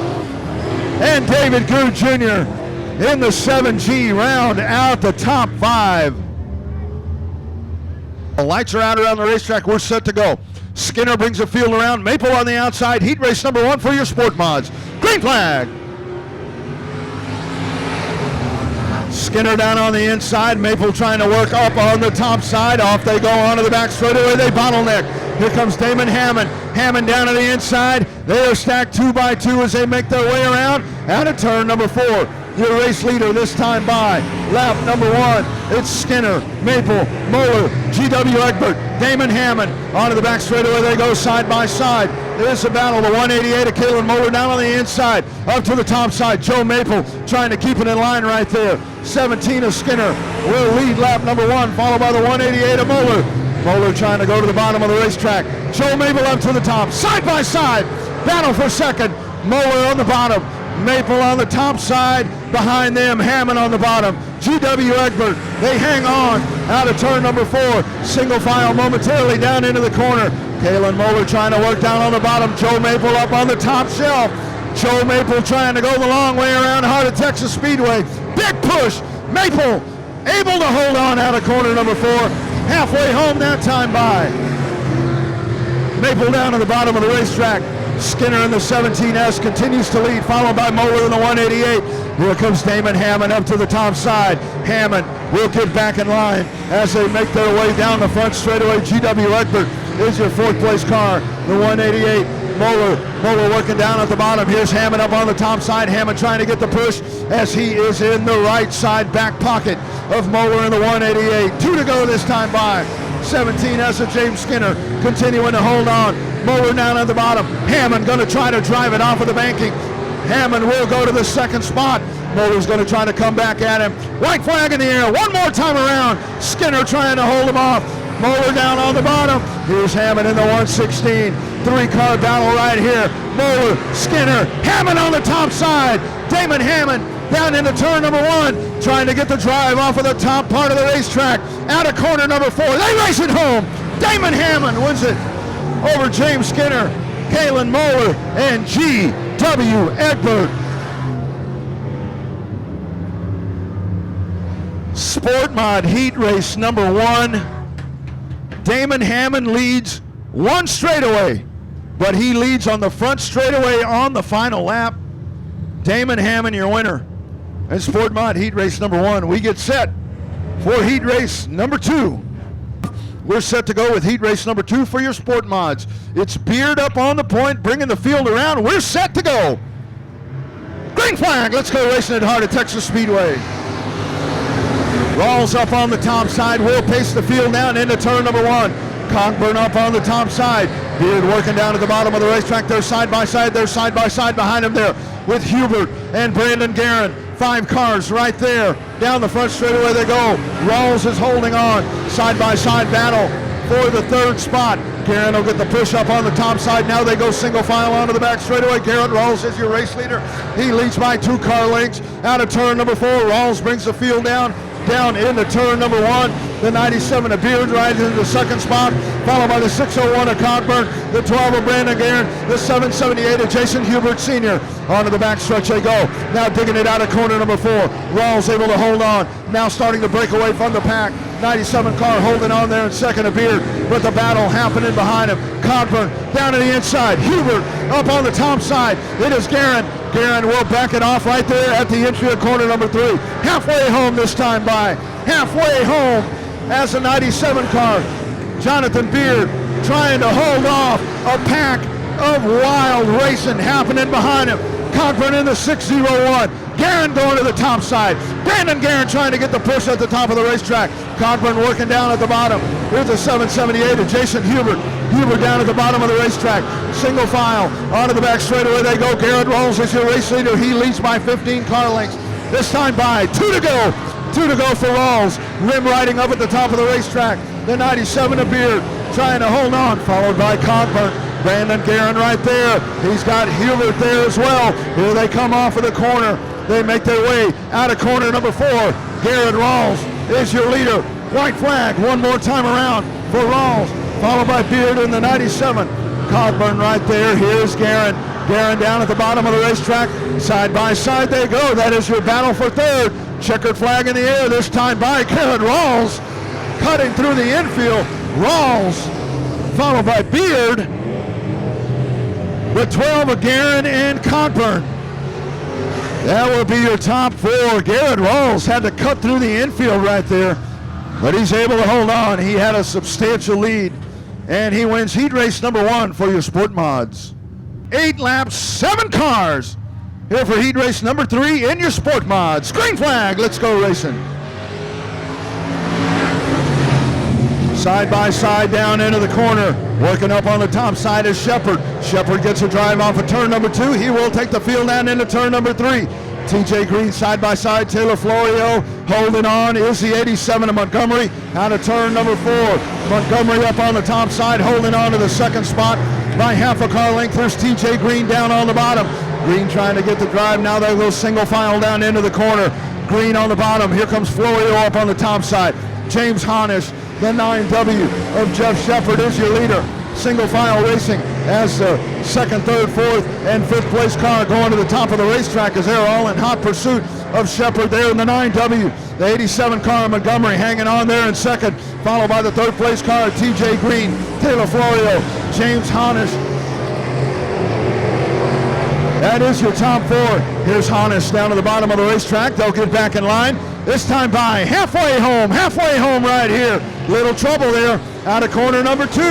and David Good Jr. in the 7G round out the top 5. The lights are out around the racetrack. We're set to go. Skinner brings the field around. Maple on the outside. Heat race number 1 for your sport mods. Green flag. Skinner down on the inside. Maple trying to work up on the top side. Off they go onto the back straightaway. They bottleneck. Here comes Damon Hammond. Hammond down to the inside. They are stacked 2 by 2 as they make their way around. Out of turn number 4. Your race leader this time by lap number 1. It's Skinner, Maple, Moeller, G.W. Egbert, Damon Hammond. Onto the back straightaway they go side by side. There's a battle. The 188 of Kalen Moeller down on the inside. Up to the top side. Joe Maple trying to keep it in line right there. 17 of Skinner will lead lap number 1, followed by the 188 of Moeller. Moeller trying to go to the bottom of the racetrack. Joe Maple up to the top. Side by side. Battle for second. Moeller on the bottom. Maple on the top side. Behind them, Hammond on the bottom. G.W. Egbert, they hang on out of turn number 4. Single file momentarily down into the corner. Kalen Moeller trying to work down on the bottom. Joe Maple up on the top shelf. Joe Maple trying to go the long way around Heart of Texas Speedway. Big push. Maple able to hold on out of corner number 4. Halfway home that time by. Maple down to the bottom of the racetrack. Skinner in the 17S continues to lead, followed by Moeller in the 188. Here comes Damon Hammond up to the top side. Hammond will get back in line as they make their way down the front straightaway. G.W. Egbert is your 4th place car, the 188. Moeller working down at the bottom. Here's Hammond up on the top side. Hammond trying to get the push as he is in the right side back pocket of Moeller in the 188. 2 to go this time by. 17S of James Skinner continuing to hold on. Moeller down at the bottom. Hammond going to try to drive it off of the banking. Hammond will go to the 2nd spot. Muller's going to try to come back at him. White flag in the air. One more time around. Skinner trying to hold him off. Muller down on the bottom. Here's Hammond in the 116. Three-car battle right here. Muller, Skinner, Hammond on the top side. Damon Hammond down into turn number 1, trying to get the drive off of the top part of the racetrack. Out of corner number 4. They race it home. Damon Hammond wins it over James Skinner, Kalen Muller, and G.W. Egbert. Sport Mod Heat Race number 1. Damon Hammond leads one straightaway, but he leads on the front straightaway on the final lap. Damon Hammond, your winner. And Sport Mod Heat Race number 1. We get set for Heat Race number 2. We're set to go with Heat Race number 2 for your Sport Mods. It's Beard up on the point, bringing the field around. We're set to go. Green flag, let's go racing at heart of Texas Speedway. Rawls up on the top side. Will pace the field down into turn number 1. Conkburn up on the top side. Beard working down at the bottom of the racetrack. They're side by side. They're side by side behind him there with Hubert and Brandon Guerin. 5 cars right there. Down the front straightaway they go. Rawls is holding on. Side by side battle for the 3rd spot. Guerin will get the push up on the top side. Now they go single file onto the back straightaway. Garrett Rawls is your race leader. He leads by 2 car lengths. Out of turn number 4. Rawls brings the field down into turn number 1. The 97 of Beard right into the 2nd spot, followed by the 601 of Conkburn, the 12 of Brandon Guerin, the 778 of Jason Hubert Sr. Onto the back stretch they go. Now digging it out of corner number 4. Rawls able to hold on. Now starting to break away from the pack. 97 car holding on there in 2nd of Beard, but the battle happening behind him. Conkburn down to the inside. Hubert up on the top side. It is Guerin. Guerin will back it off right there at the entry of corner number 3. Halfway home this time by. Halfway home as the 97 car. Jonathan Beard trying to hold off a pack of wild racing happening behind him. Conkburn in the 601. Guerin going to the top side. Brandon Guerin trying to get the push at the top of the racetrack. Conkburn working down at the bottom. Here's the 778 of Jason Hubert. Hubert down at the bottom of the racetrack. Single file onto the back straightaway they go. Garrett Rawls is your race leader. He leads by 15 car lengths. This time by 2 to go. 2 to go for Rawls. Rim riding up at the top of the racetrack. The 97 of Beard trying to hold on, followed by Conkburn. Brandon Guerin right there. He's got Hubert there as well. Here they come off of the corner. They make their way out of corner number 4. Garrett Rawls is your leader. White flag one more time around for Rawls, followed by Beard in the 97. Conkburn right there. Here's Guerin. Guerin down at the bottom of the racetrack. Side by side they go. That is your battle for 3rd. Checkered flag in the air this time by Garrett Rawls. Cutting through the infield. Rawls, followed by Beard. The 12 of Guerin and Conkburn. That will be your top 4. Garrett Rawls had to cut through the infield right there, but he's able to hold on. He had a substantial lead, and he wins Heat Race number 1 for your Sport Mods. 8 laps, 7 cars. Here for Heat Race number 3 in your Sport Mods. Green flag, let's go racing. Side by side down into the corner. Working up on the top side is Shepard. Shepard gets a drive off of turn number 2. He will take the field down into turn number 3. TJ Green side by side. Taylor Florio holding on is the 87 of Montgomery. Out of turn number 4. Montgomery up on the top side holding on to the 2nd spot by half a car length. There's TJ Green down on the bottom. Green trying to get the drive. Now they go single file down into the corner. Green on the bottom. Here comes Florio up on the top side. James Honish, the 9W of Jeff Shepard, is your leader. Single file racing as the 2nd, 3rd, 4th, and 5th place car going to the top of the racetrack as they're all in hot pursuit of Shepard there in the 9W. The 87 car of Montgomery hanging on there in 2nd, followed by the 3rd place car of TJ Green, Taylor Florio, James Honish. That is your top 4. Here's Honish down to the bottom of the racetrack. They'll get back in line. This time by halfway home right here. Little trouble there out of corner number 2.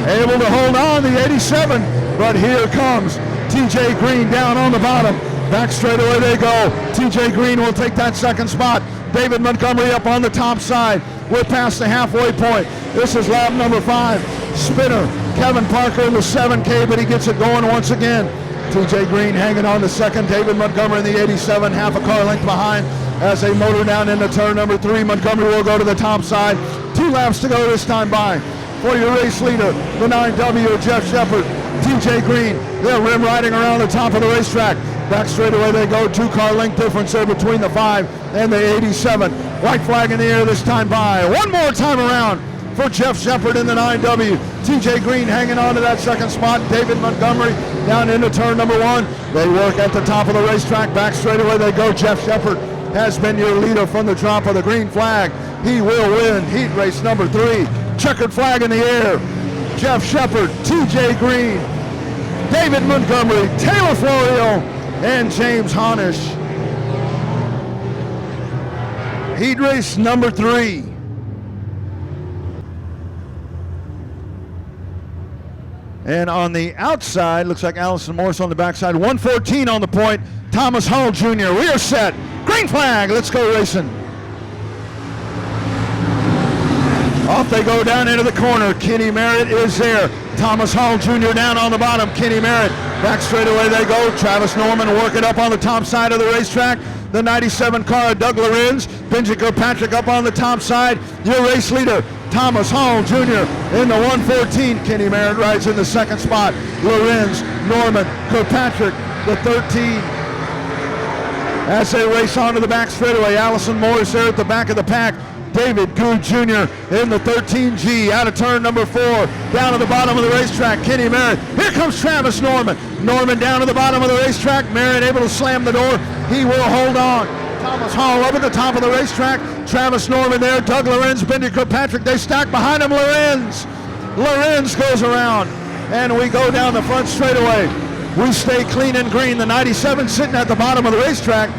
Able to hold on, the 87, but here comes TJ Green down on the bottom. Back straightaway they go. TJ Green will take that 2nd spot. David Montgomery up on the top side. We're past the halfway point. This is lap number 5. Spinner, Kevin Parker in the 7K, but he gets it going once again. TJ Green hanging on to second. David Montgomery in the 87, half a car length behind as they motor down into turn number 3. Montgomery will go to the top side. 2 laps to go this time by. For your race leader, the 9W, Jeff Shepard. TJ Green, they're rim riding around the top of the racetrack. Back straightaway they go. 2-car length difference there between the 5 and the 87. White flag in the air this time by. One more time around for Jeff Shepard in the 9W. TJ Green hanging on to that second spot. David Montgomery down into turn number 1. They work at the top of the racetrack. Back straightaway they go. Jeff Shepard has been your leader from the drop of the green flag. He will win heat race number 3. Checkered flag in the air. Jeff Shepard, TJ Green, David Montgomery, Taylor Florio, and James Honish. Heat race number 3. And on the outside, looks like Allison Morris on the backside. 114 on the point. Thomas Hall Jr. We are set. Green flag. Let's go racing. Off they go down into the corner. Kenny Merritt is there. Thomas Hall Jr. down on the bottom. Kenny Merritt. Back straightaway they go. Travis Norman working up on the top side of the racetrack. The 97 car of Doug Lorenz. Benji Kirkpatrick up on the top side. Your race leader, Thomas Hall Jr. in the 114. Kenny Merritt rides in the second spot. Lorenz, Norman, Kirkpatrick, the 13. As they race onto the back straightaway, Allison Morris there at the back of the pack. David Good Jr. in the 13G out of turn number 4. Down to the bottom of the racetrack, Kenny Merritt. Here comes Travis Norman. Norman down to the bottom of the racetrack. Merritt able to slam the door. He will hold on. Thomas Hall up at the top of the racetrack. Travis Norman there. Doug Lorenz, Bendy Kirkpatrick. They stack behind him. Lorenz goes around. And we go down the front straightaway. We stay clean and green. The 97 sitting at the bottom of the racetrack.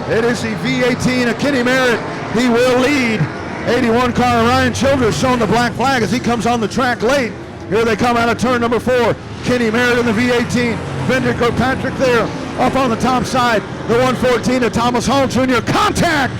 It is the V18 of Kenny Merritt. He will lead. 81 car Ryan Childress showing the black flag as he comes on the track late. Here they come out of turn number 4. Kenny Merritt in the V18. Bendy Kirkpatrick there up on the top side. The 114 of Thomas Hall Jr. Contact!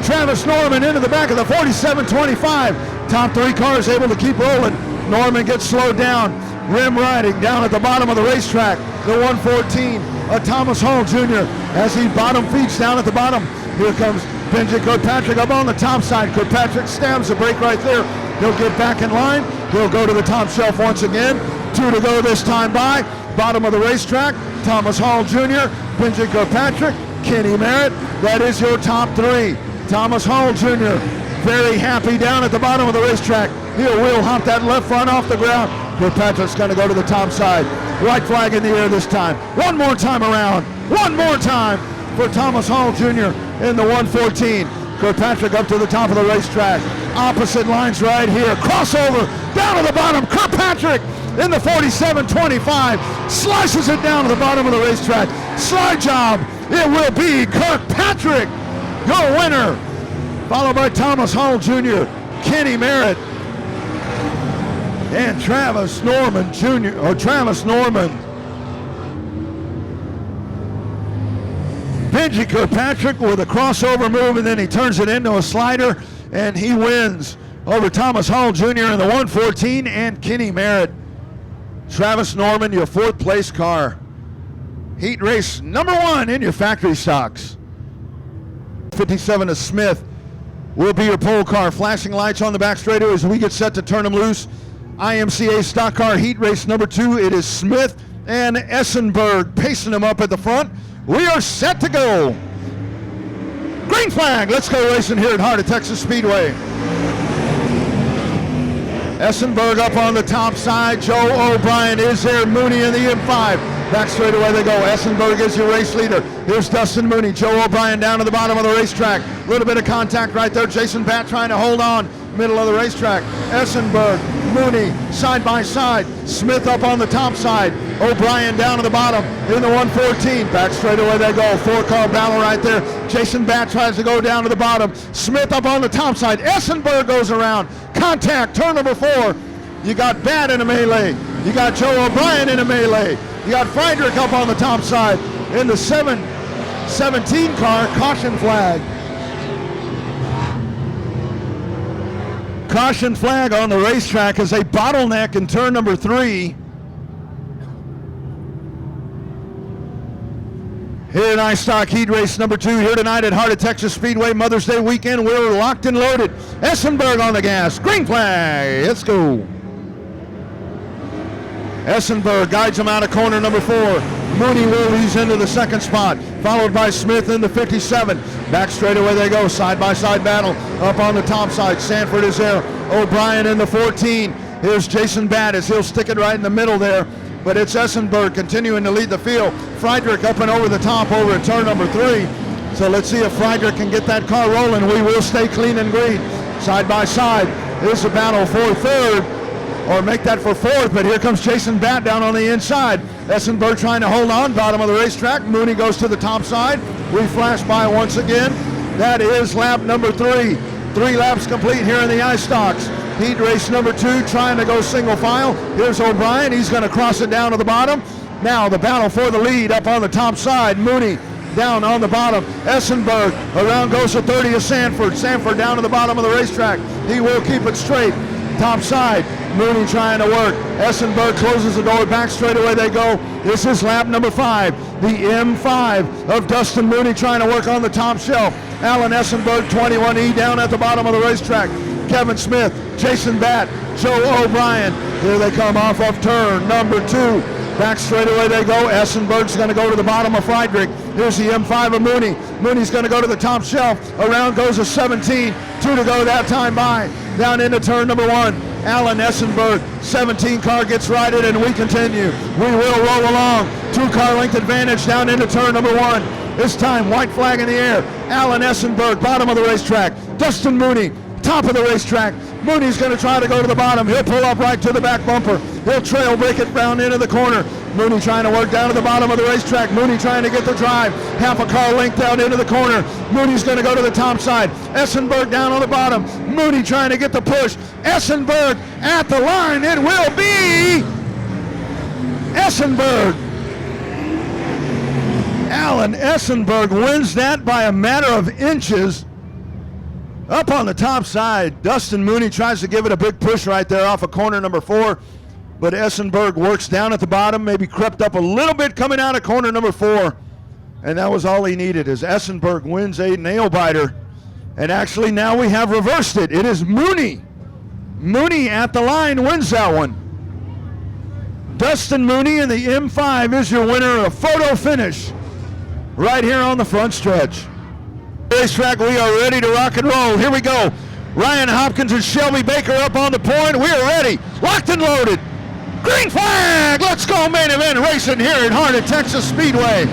Travis Norman into the back of the 47-25. Top 3 cars able to keep rolling. Norman gets slowed down. Rim riding down at the bottom of the racetrack. The 114 of Thomas Hall Jr. as he bottom feeds down at the bottom. Here comes Benji Kirkpatrick up on the top side. Kirkpatrick stabs the brake right there. He'll get back in line. He'll go to the top shelf once again. 2 to go this time by. Bottom of the racetrack, Thomas Hall Jr., Benji Kirkpatrick, Kenny Merritt. That is your top 3. Thomas Hall Jr. very happy down at the bottom of the racetrack. He'll wheel hop that left front off the ground. Kirkpatrick's going to go to the top side. White flag in the air this time. One more time around. One more time for Thomas Hall Jr. in the 114. Kirkpatrick up to the top of the racetrack. Opposite lines right here. Crossover down to the bottom. Kirkpatrick in the 47-25. Slices it down to the bottom of the racetrack. Slide job. It will be Kirkpatrick, your winner. Followed by Thomas Hall Jr., Kenny Merritt, and Travis Norman Jr. or Travis Norman. Benji Kirkpatrick with a crossover move, and then he turns it into a slider, and he wins over Thomas Hall Jr. in the 114 and Kenny Merritt. Travis Norman, your 4th place car. Heat race number 1 in your factory stocks. 57 to Smith will be your pole car. Flashing lights on the back straightaway as we get set to turn them loose. IMCA stock car heat race number 2. It is Smith and Essenberg pacing them up at the front. We are set to go. Green flag. Let's go racing here at Heart of Texas Speedway. Essenberg up on the top side. Joe O'Brien is there. Mooney in the M5. Back straightaway they go. Essenberg is your race leader. Here's Dustin Mooney. Joe O'Brien down to the bottom of the racetrack. A little bit of contact right there. Jason Batt trying to hold on. Middle of the racetrack. Essenberg, Mooney, side by side. Smith up on the top side. O'Brien down to the bottom in the 114. Back straightaway they go. 4-car battle right there. Jason Batt tries to go down to the bottom. Smith up on the top side. Essenberg goes around. Contact, turn number 4. You got Batt in a melee. You got Joe O'Brien in a melee. You got Friedrich up on the top side in the 717 car. Caution flag. Caution flag on the racetrack as a bottleneck in turn number 3. Here in iStock Heat Race number 2 here tonight at Heart of Texas Speedway Mother's Day weekend. We're locked and loaded. Essenberg on the gas. Green flag. Let's go. Essenberg guides him out of corner number 4. Mooney wheelies into the second spot, followed by Smith in the 57. Back straightaway they go, side-by-side battle. Up on the top side, Sanford is there. O'Brien in the 14. Here's Jason Battis. He'll stick it right in the middle there. But it's Essenberg continuing to lead the field. Friedrich up and over the top over at turn number 3. So let's see if Friedrich can get that car rolling. We will stay clean and green. Side by side. Here's a battle for third, or make that for fourth, but here comes Jason Batt down on the inside. Essenberg trying to hold on, bottom of the racetrack. Mooney goes to the top side. We flash by once again. That is lap number 3. 3 laps complete here in the iStocks. Heat race number 2, trying to go single file. Here's O'Brien. He's going to cross it down to the bottom. Now the battle for the lead up on the top side. Mooney down on the bottom. Essenberg around goes to 30 of Sanford. Sanford down to the bottom of the racetrack. He will keep it straight. Top side. Mooney trying to work. Essenberg closes the door. Back straight away they go. This is lap number 5. The M5 of Dustin Mooney trying to work on the top shelf. Alan Essenberg, 21E, down at the bottom of the racetrack. Kevin Smith, Jason Batt, Joe O'Brien. Here they come off of turn number 2. Back straight away they go. Essenberg's going to go to the bottom of Friedrich. Here's the M5 of Mooney. Mooney's going to go to the top shelf. Around goes a 17. 2 to go that time by. Down into turn number 1. Alan Essenberg, 17 car gets righted, and we continue. We will roll along. 2 car length advantage down into turn number 1. This time, white flag in the air. Alan Essenberg, bottom of the racetrack. Dustin Mooney, top of the racetrack. Mooney's going to try to go to the bottom. He'll pull up right to the back bumper. He'll trail break it round into the corner. Mooney trying to work down to the bottom of the racetrack. Mooney trying to get the drive. Half a car length down into the corner. Mooney's going to go to the top side. Essenberg down on the bottom. Mooney trying to get the push. Essenberg at the line. It will be Essenberg. Alan Essenberg wins that by a matter of inches. Up on the top side, Dustin Mooney tries to give it a big push right there off of corner number 4, but Essenberg works down at the bottom, maybe crept up a little bit coming out of corner number 4, and that was all he needed, as Essenberg wins a nail-biter. And actually now we have reversed it. It is Mooney. Mooney at the line wins that one. Dustin Mooney in the M5 is your winner, a photo finish right here on the front stretch. Racetrack, we are ready to rock and roll. Here we go. Ryan Hopkins and Shelby Baker up on the point. We are ready. Locked and loaded. Green flag. Let's go main event racing here at Heart of Texas Speedway.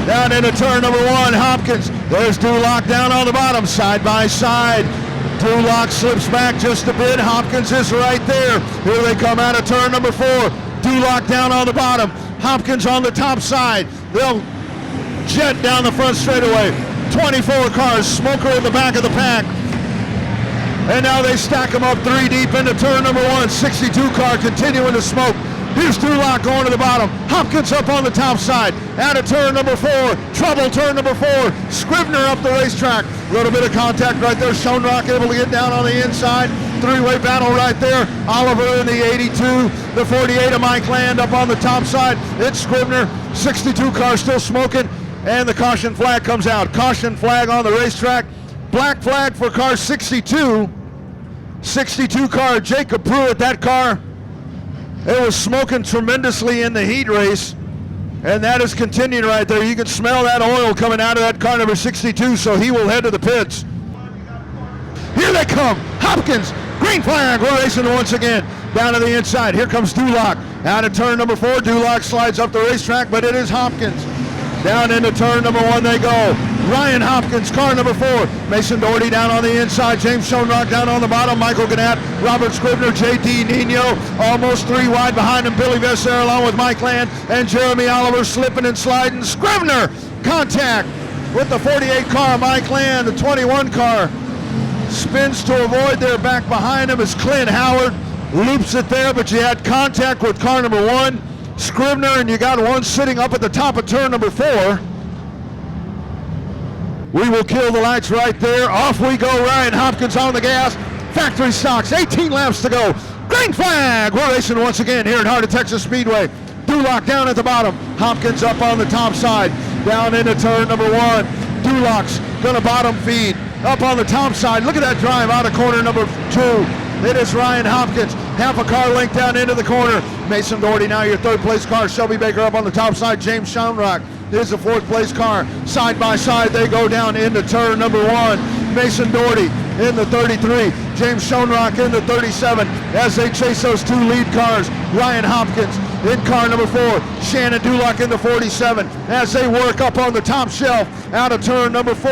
Down into turn number 1, Hopkins. There's Duloc down on the bottom, side by side. Duloc slips back just a bit. Hopkins is right there. Here they come out of turn number 4. Duloc down on the bottom. Hopkins on the top side. They'll jet down the front straightaway. 24 cars, Smoker in the back of the pack. And now they stack them up 3 deep into turn number 1. 62 car continuing to smoke. Here's Duloc going to the bottom. Hopkins up on the top side. Out of turn number 4. Trouble turn number 4. Scrivener up the racetrack. A little bit of contact right there. Schoenrock able to get down on the inside. 3-way battle right there. Oliver in the 82. The 48 of Mike Land up on the top side. It's Scrivener. 62 car still smoking. And the caution flag comes out. Caution flag on the racetrack. Black flag for car 62. 62 car, Jacob Pruitt, that car. It was smoking tremendously in the heat race. And that is continuing right there. You can smell that oil coming out of that car number 62, so he will head to the pits. Here they come. Hopkins, green flag. We're racing once again. Down to the inside. Here comes Duloc. Out of turn number 4. Duloc slides up the racetrack, but it is Hopkins. Down into turn number 1 they go. Ryan Hopkins, car number 4. Mason Doherty down on the inside. James Schoenrock down on the bottom. Michael Gannett, Robert Scrivener, J.D. Nino, almost 3 wide behind him. Billy Vesser along with Mike Land and Jeremy Oliver slipping and sliding. Scrivener, contact with the 48 car. Mike Land, the 21 car, spins to avoid there. Back behind him is Clint Howard. Loops it there, but you had contact with car number 1. Scrivener, and you got one sitting up at the top of turn number 4. We will kill the lights right there. Off we go. Ryan Hopkins on the gas. Factory stocks. 18 laps to go. Green flag. We're racing once again here at Heart of Texas Speedway. Dulock down at the bottom. Hopkins up on the top side. Down into turn number 1. Dulock's going to bottom feed. Up on the top side. Look at that drive out of corner number 2. It is Ryan Hopkins. Half a car length down into the corner. Mason Doherty now your third place car. Shelby Baker up on the top side. James Schoenrock is the fourth place car. Side by side they go down into turn number 1. Mason Doherty in the 33. James Schoenrock in the 37 as they chase those 2 lead cars. Ryan Hopkins in car number 4. Shannon Dulock in the 47 as they work up on the top shelf out of turn number 4.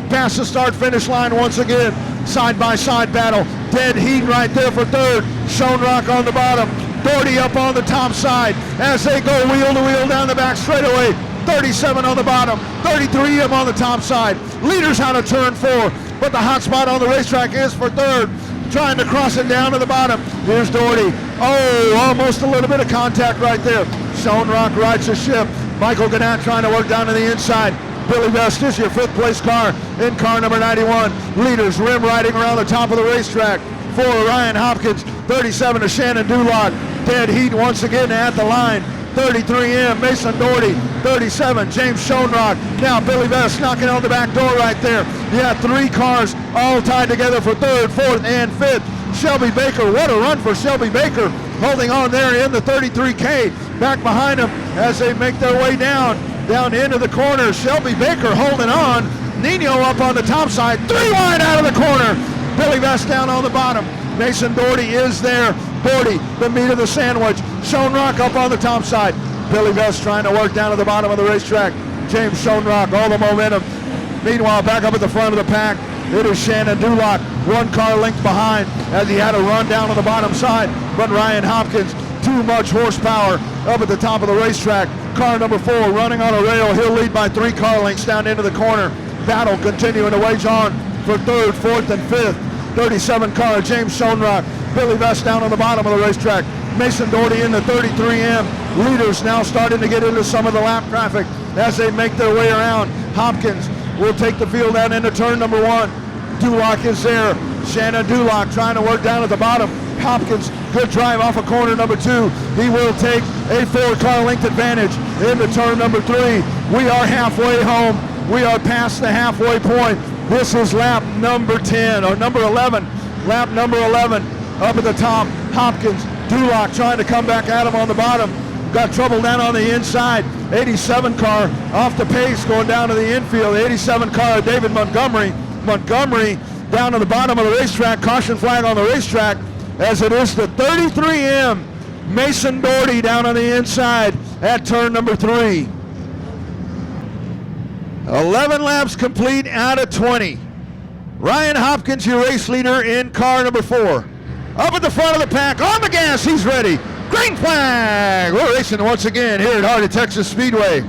Past the start finish line once again. Side by side battle. Dead heat right there for third. Schoenrock on the bottom. Doherty up on the top side as they go wheel to wheel down the back straightaway. 37 on the bottom, 33 of them on the top side. Leaders out of turn 4, but the hot spot on the racetrack is for third. Trying to cross it down to the bottom. Here's Doherty. Oh, almost a little bit of contact right there. Schoenrock rides the ship. Michael Gannett trying to work down to the inside. Billy Vest is your fifth place car in car number 91. Leaders rim riding around the top of the racetrack. 4 Ryan Hopkins, 37 to Shannon Dulock. Dead heat once again at the line. 33M, Mason Doherty, 37, James Schoenrock. Now Billy Vest knocking on the back door right there. Yeah, 3 cars all tied together for third, fourth, and fifth. Shelby Baker, what a run for Shelby Baker. Holding on there in the 33K. Back behind him as they make their way down into the corner. Shelby Baker holding on. Nino up on the top side, 3 wide out of the corner. Billy Vest down on the bottom. Mason Doherty is there. Doherty, the meat of the sandwich. Schoenrock up on the top side. Billy Vest trying to work down to the bottom of the racetrack. James Schoenrock, all the momentum. Meanwhile, back up at the front of the pack, it is Shannon Dulock, 1 car length behind as he had a run down on the bottom side. But Ryan Hopkins, too much horsepower up at the top of the racetrack. Car number 4 running on a rail. He'll lead by 3 car lengths down into the corner. Battle continuing to wage on for third, fourth, and fifth. 37 car, James Schoenrock. Billy Vest down on the bottom of the racetrack. Mason Doherty in the 33M. Leaders now starting to get into some of the lap traffic as they make their way around. Hopkins will take the field out into turn number 1. Dulock is there. Shannon Dulock trying to work down at the bottom. Hopkins, good drive off of corner number 2. He will take a 4 car length advantage into turn number 3. We are halfway home. We are past the halfway point. This is lap number 10, or number 11. Lap number 11. Up at the top, Hopkins, Dulock trying to come back at him on the bottom. Got trouble down on the inside. 87 car off the pace going down to the infield. 87 car, David Montgomery. Montgomery down to the bottom of the racetrack. Caution flag on the racetrack as it is the 33M. Mason Doherty down on the inside at turn number 3. 11 laps complete out of 20. Ryan Hopkins, your race leader in car number 4. Up at the front of the pack, on the gas, he's ready. Green flag! We're racing once again here at Heart of Texas Speedway.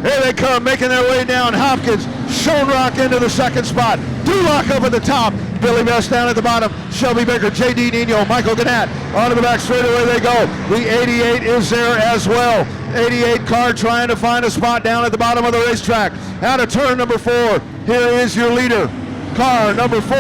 Here they come, making their way down. Hopkins, Schoenrock into the second spot. Dulock up at the top. Billy Vest down at the bottom. Shelby Baker, J.D. Nino, Michael Gannett. Onto the back straightaway they go. The 88 is there as well. 88 car trying to find a spot down at the bottom of the racetrack. Out of turn number 4, here is your leader. Car number 4,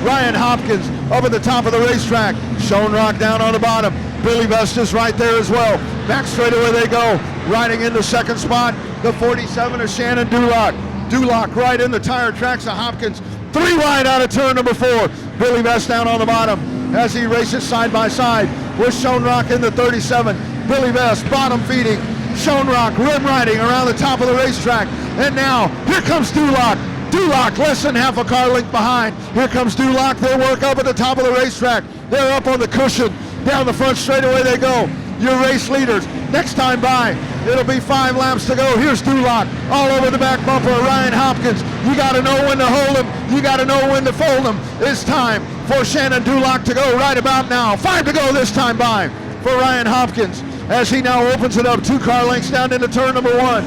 Ryan Hopkins up at the top of the racetrack. Schoenrock down on the bottom. Billy Vest is right there as well. Back straightaway they go. Riding in the second spot, the 47 is Shannon Dulock. Dulock right in the tire tracks of Hopkins. 3 wide out of turn number 4. Billy Vest down on the bottom as he races side by side with Schoenrock in the 37. Billy Vest bottom feeding. Schoenrock rim riding around the top of the racetrack. And now, here comes Dulock. Dulock less than half a car length behind. Here comes Dulock. They work up at the top of the racetrack. They're up on the cushion. Down the front straightaway they go. Your race leaders. Next time by, it'll be 5 laps to go. Here's Dulock all over the back bumper of Ryan Hopkins. You got to know when to hold him. You got to know when to fold him. It's time for Shannon Dulock to go right about now. 5 to go this time by for Ryan Hopkins as he now opens it up 2 car lengths down into turn number 1.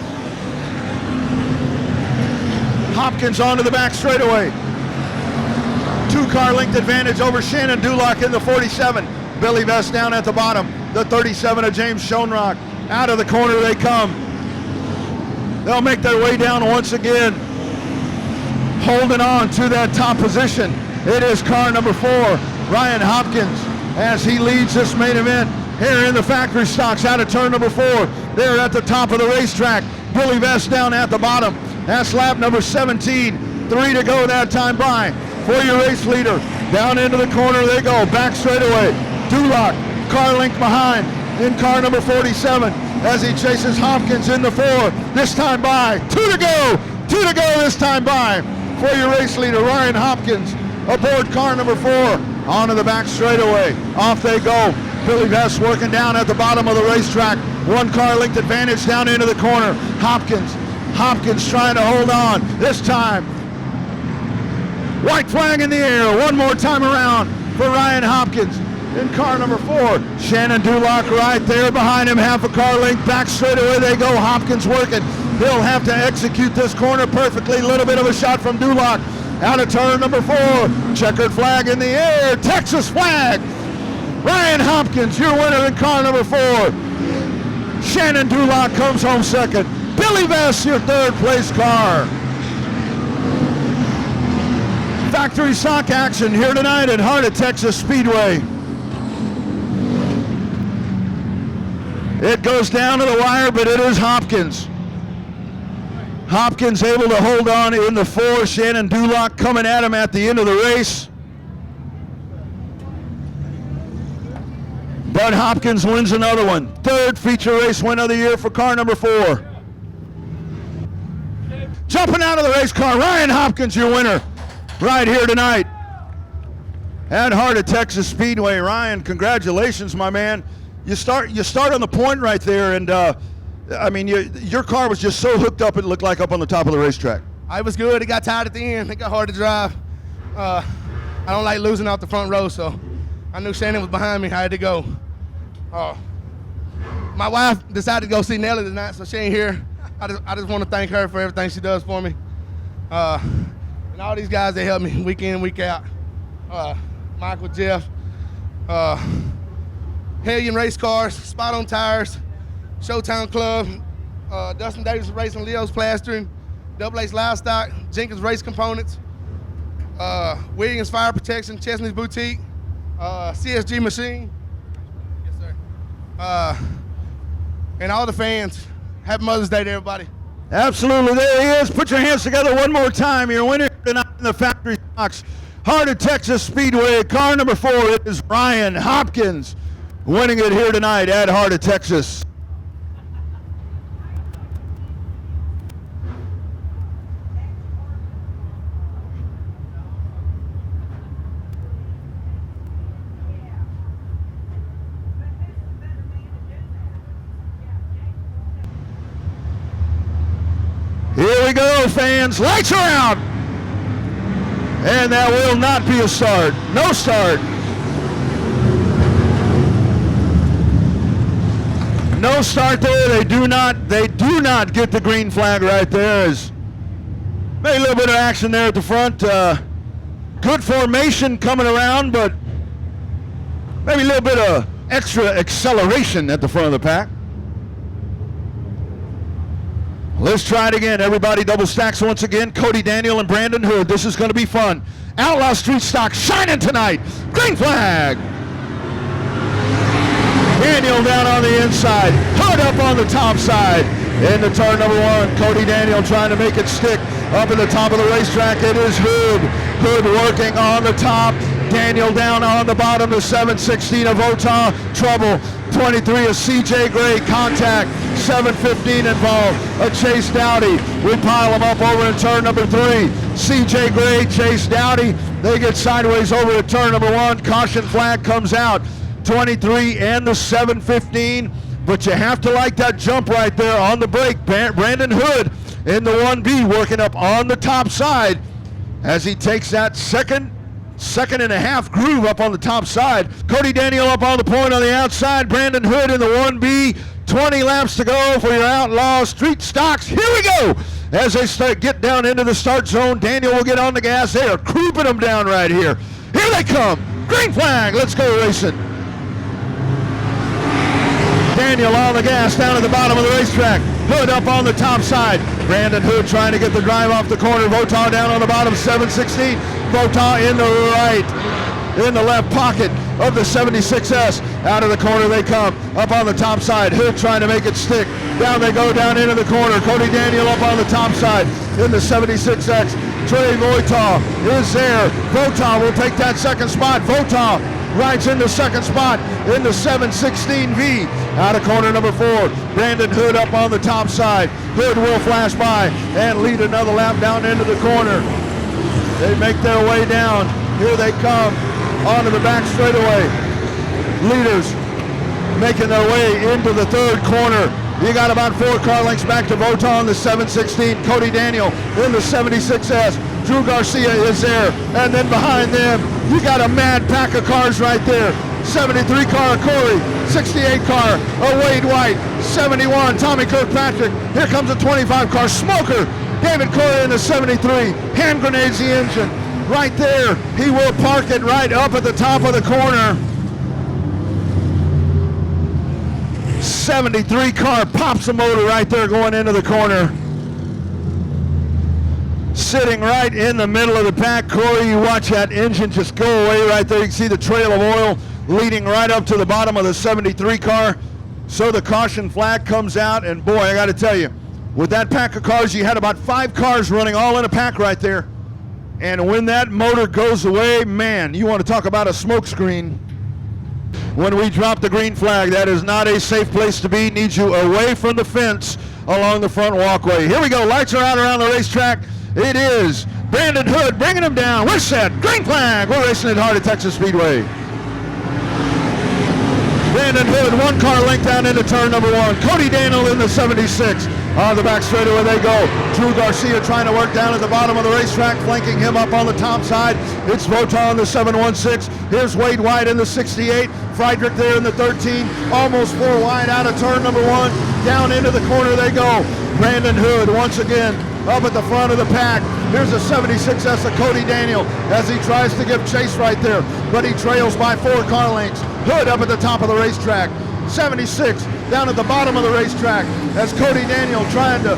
Hopkins onto the back straightaway. 2 car length advantage over Shannon Dulock in the 47. Billy Vest down at the bottom. The 37 of James Schoenrock. Out of the corner they come. They'll make their way down once again. Holding on to that top position. It is car number 4, Ryan Hopkins, as he leads this main event here in the factory stocks out of turn number 4. They're at the top of the racetrack. Billy Vest down at the bottom. That's lap number 17. 3 to go that time by for your race leader. Down into the corner they go. Back straightaway. Duloc, car link behind in car number 47 as he chases Hopkins in the 4. This time by. 2 to go. 2 to go this time by for your race leader, Ryan Hopkins, aboard car number 4. Onto the back straightaway. Off they go. Billy Vest working down at the bottom of the racetrack. 1 car length advantage down into the corner. Hopkins trying to hold on. This time, white flag in the air. One more time around for Ryan Hopkins in car number 4. Shannon Duloc right there behind him, half a car length. Back straightaway they go. Hopkins working. He'll have to execute this corner perfectly. Little bit of a shot from Duloc. Out of turn number 4. Checkered flag in the air. Texas flag. Ryan Hopkins, your winner in car number 4. Shannon Duloc comes home second. Billy Vest, your 3rd place car. Factory stock action here tonight at Heart of Texas Speedway. It goes down to the wire, but it is Hopkins. Hopkins able to hold on in the 4. Shannon Duloc coming at him at the end of the race. But Hopkins wins another one. 3rd feature race win of the year for car number 4. Jumping out of the race car, Ryan Hopkins, your winner right here tonight at Heart of Texas Speedway. Ryan, congratulations, my man. You start on the point right there, and I mean, your car was just so hooked up it looked like up on the top of the racetrack. It was good. It got tired at the end. It got hard to drive. I don't like losing out the front row, so I knew Shannon was behind me. I had to go. My wife decided to go see Nelly tonight, so she ain't here. I just want to thank her for everything she does for me. And all these guys that help me week in, week out. Michael, Jeff, Hellion Race Cars, Spot on Tires, Showtown Club, Dustin Davis Racing, Leo's Plastering, Double H Livestock, Jenkins Race Components, Williams Fire Protection, Chesney's Boutique, CSG Machine. Yes, sir. And all the fans. Happy Mother's Day to everybody. Absolutely, there he is. Put your hands together one more time. Your winner tonight in the factory stocks, Heart of Texas Speedway, car number 4, it is Ryan Hopkins, winning it here tonight at Heart of Texas. Here we go, fans. Lights are out. And that will not be a start. No start. No start there. They do not get the green flag right there. Maybe a little bit of action there at the front. Good formation coming around, but maybe a little bit of extra acceleration at the front of the pack. Let's try it again. Everybody double stacks once again. Cody Daniel and Brandon Hood. This is going to be fun. Outlaw Street Stock shining tonight. Green flag. Daniel down on the inside. Hood up on the top side. Into turn number 1. Cody Daniel trying to make it stick up at the top of the racetrack. It is Hood. Hood working on the top. Daniel down on the bottom. The 716 of Votaw. Trouble. 23 of CJ Gray. Contact. 715 involved. A Chase Dowdy. We pile them up over in turn number 3. CJ Gray, Chase Dowdy. They get sideways over at turn number 1. Caution flag comes out. 23 and the 715. But you have to like that jump right there on the brake. Brandon Hood in the 1B working up on the top side as he takes that second and a half groove up on the top side. Cody Daniel up on the point on the outside. Brandon Hood in the 1B. 20 laps to go for your Outlaw Street Stocks. Here we go. As they get down into the start zone, Daniel will get on the gas. They are creeping them down right here. Here they come. Green flag. Let's go racing. Daniel on the gas down at the bottom of the racetrack. Hood up on the top side. Brandon Hood trying to get the drive off the corner. Votaw down on the bottom, 716. Votaw in the right, in the left pocket. of the 76S. Out of the corner they come, up on the top side. Hood trying to make it stick. Down they go, down into the corner. Cody Daniel up on the top side in the 76X. Trey Votaw is there. Votaw will take that second spot. Votaw rides in the second spot in the 716V. Out of corner number 4, Brandon Hood up on the top side. Hood will flash by and lead another lap down into the corner. They make their way down. Here they come onto the back straightaway. Leaders making their way into the third corner. You got about 4 car lengths back to Votaw in the 716. Cody Daniel in the 76S. Drew Garcia is there. And then behind them, you got a mad pack of cars right there. 73 car Corey, 68 car Wade White, 71 Tommy Kirkpatrick. Here comes a 25 car Smoker. David Corey in the 73. Hand grenades the engine. Right there, he will park it right up at the top of the corner. 73 car pops the motor right there going into the corner. Sitting right in the middle of the pack. Corey, you watch that engine just go away right there. You can see the trail of oil leading right up to the bottom of the 73 car. So the caution flag comes out, and boy, I got to tell you, with that pack of cars, you had about 5 cars running all in a pack right there. And when that motor goes away, man, you want to talk about a smoke screen. When we drop the green flag, that is not a safe place to be. Needs you away from the fence along the front walkway. Here we go. Lights are out around the racetrack. It is Brandon Hood bringing him down. We're set. Green flag. We're racing it hard at Texas Speedway. Brandon Hood, 1 car length down into turn number 1. Cody Daniel in the 76. On the back straightaway they go. Drew Garcia trying to work down at the bottom of the racetrack, flanking him up on the top side. It's Votaw in the 716. Here's Wade White in the 68. Friedrich there in the 13. Almost 4 wide out of turn number 1. Down into the corner they go. Brandon Hood once again up at the front of the pack. Here's a 76S of Cody Daniel as he tries to give chase right there, but he trails by 4 car lengths. Hood up at the top of the racetrack. 76 down at the bottom of the racetrack as Cody Daniel trying to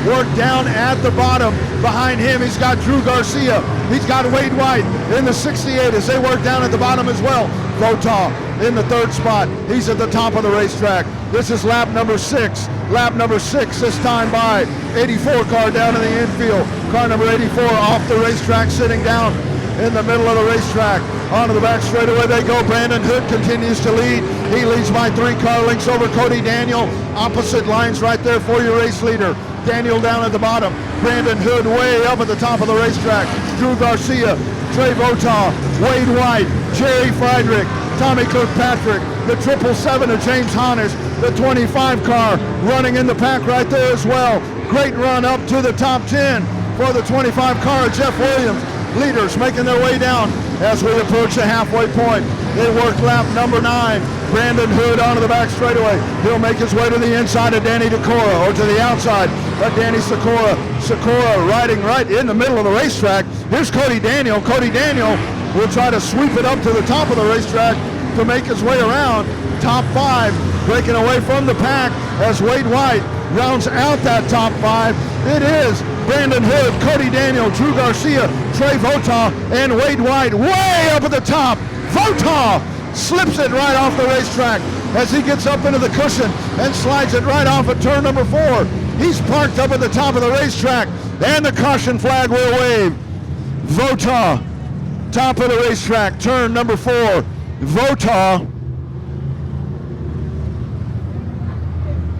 work down at the bottom. Behind him, he's got Drew Garcia. He's got Wade White in the 68 as they work down at the bottom as well. Votaw in the 3rd spot. He's at the top of the racetrack. This is lap number 6. Lap number 6 this time by 84 car down in the infield. Car number 84 off the racetrack, sitting down in the middle of the racetrack. Onto the back straightaway they go. Brandon Hood continues to lead. He leads by 3 car lengths over Cody Daniel. Opposite lines right there for your race leader. Daniel down at the bottom. Brandon Hood way up at the top of the racetrack. Drew Garcia, Trey Votaw, Wade White, Jerry Friedrich, Tommy Kirkpatrick, the 777 of James Honnish, the 25 car running in the pack right there as well. Great run up to the top 10 for the 25 car, Jeff Williams. Leaders making their way down as we approach the halfway point. They work lap number 9. Brandon Hood onto the back straightaway. He'll make his way to the inside of Danny Decora, or to the outside of Danny Sikora. Sikora riding right in the middle of the racetrack. Here's Cody Daniel. Cody Daniel will try to sweep it up to the top of the racetrack to make his way around. Top 5 breaking away from the pack as Wade White rounds out that top 5. It is Brandon Hood, Cody Daniel, Drew Garcia, Trey Votaw, and Wade White way up at the top. Votaw slips it right off the racetrack as he gets up into the cushion and slides it right off at turn number 4. He's parked up at the top of the racetrack, and the caution flag will wave. Votaw, top of the racetrack, turn number 4. Votaw,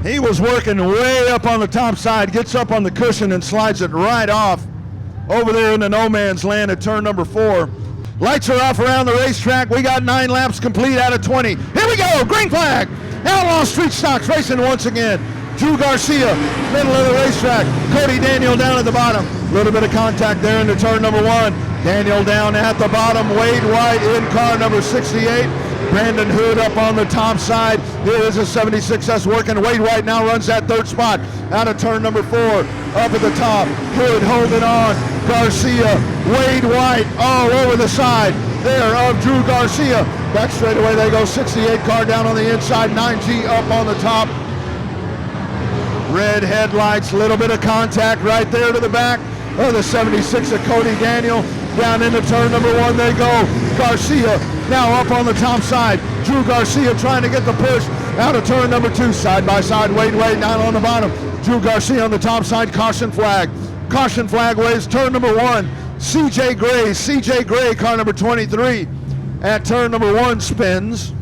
he was working way up on the top side, gets up on the cushion and slides it right off over there in the no man's land at turn number 4. Lights are off around the racetrack. We got 9 laps complete out of 20. Here we go, green flag. Outlaw Street Stocks racing once again. Drew Garcia, middle of the racetrack. Cody Daniel down at the bottom. A little bit of contact there into turn number 1. Daniel down at the bottom. Wade White in car number 68. Brandon Hood up on the top side. Here is a 76S working. Wade White now runs that 3rd spot out of turn number 4. Up at the top, Hood holding on. Garcia, Wade White all over the side there of Drew Garcia. Back straightaway they go. 68 car down on the inside. 9G up on the top. Red headlights, little bit of contact right there to the back of the 76 of Cody Daniel. Down into turn number 1 they go. Garcia now up on the top side. Drew Garcia trying to get the push out of turn number 2. Side by side, Wade down on the bottom. Drew Garcia on the top side, caution flag. Caution flag waves turn number 1. CJ Gray, car number 23, at turn number 1 spins.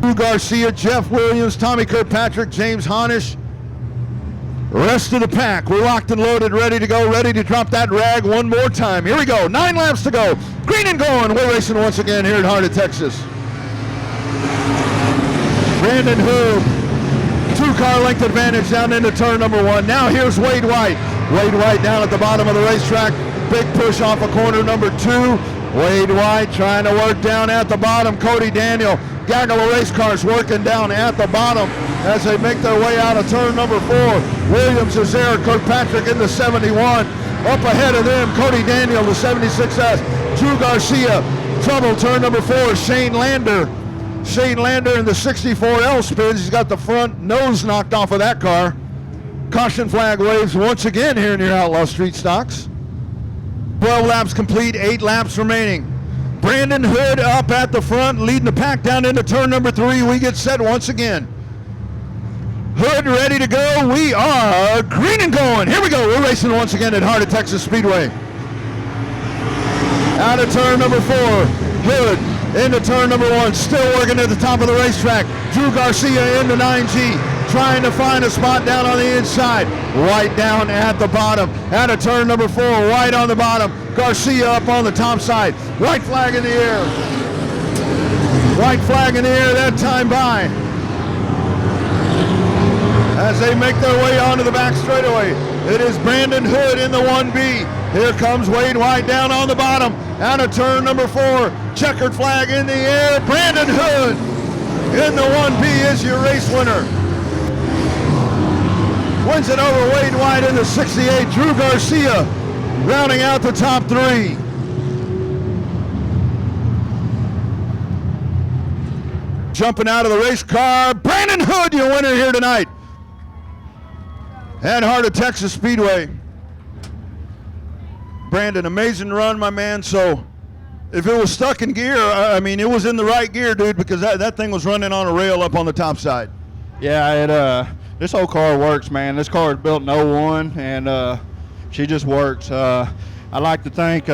Drew Garcia, Jeff Williams, Tommy Kirkpatrick, James Honish. Rest of the pack, we're locked and loaded, ready to go, ready to drop that rag one more time. Here we go, 9 laps to go. Green and going, we're racing once again here at Heart of Texas. Brandon Hood, 2-car length advantage down into turn number 1. Now here's Wade White. Wade White down at the bottom of the racetrack. Big push off of corner number 2. Wade White trying to work down at the bottom. Cody Daniel, gaggle of race cars working down at the bottom as they make their way out of turn number 4. Williams is there, Kirkpatrick in the 71. Up ahead of them, Cody Daniel, the 76S. Drew Garcia, trouble, turn number 4. Shane Lander in the 64L spins. He's got the front nose knocked off of that car. Caution flag waves once again here near Outlaw Street Stocks. 12 laps complete, 8 laps remaining. Brandon Hood up at the front, leading the pack down into turn number 3. We get set once again. Hood ready to go. We are green and going. Here we go. We're racing once again at Heart of Texas Speedway. Out of turn number 4. Hood into turn number 1. Still working at the top of the racetrack. Drew Garcia into 9G. Trying to find a spot down on the inside. White down at the bottom. Out of turn number 4. White on the bottom. Garcia up on the top side. White flag in the air. White flag in the air that time by. As they make their way onto the back straightaway, it is Brandon Hood in the 1B. Here comes Wade White down on the bottom. Out of turn number 4. Checkered flag in the air. Brandon Hood in the 1B is your race winner. Wins it over Wade White in the 68. Drew Garcia rounding out the top 3. Jumping out of the race car, Brandon Hood, your winner here tonight at Heart of Texas Speedway. Brandon, amazing run, my man. So if it was stuck in gear, I mean, it was in the right gear, dude, because that thing was running on a rail up on the top side. Yeah, this whole car works, man. This car is built in 01, and she just works. I'd like to thank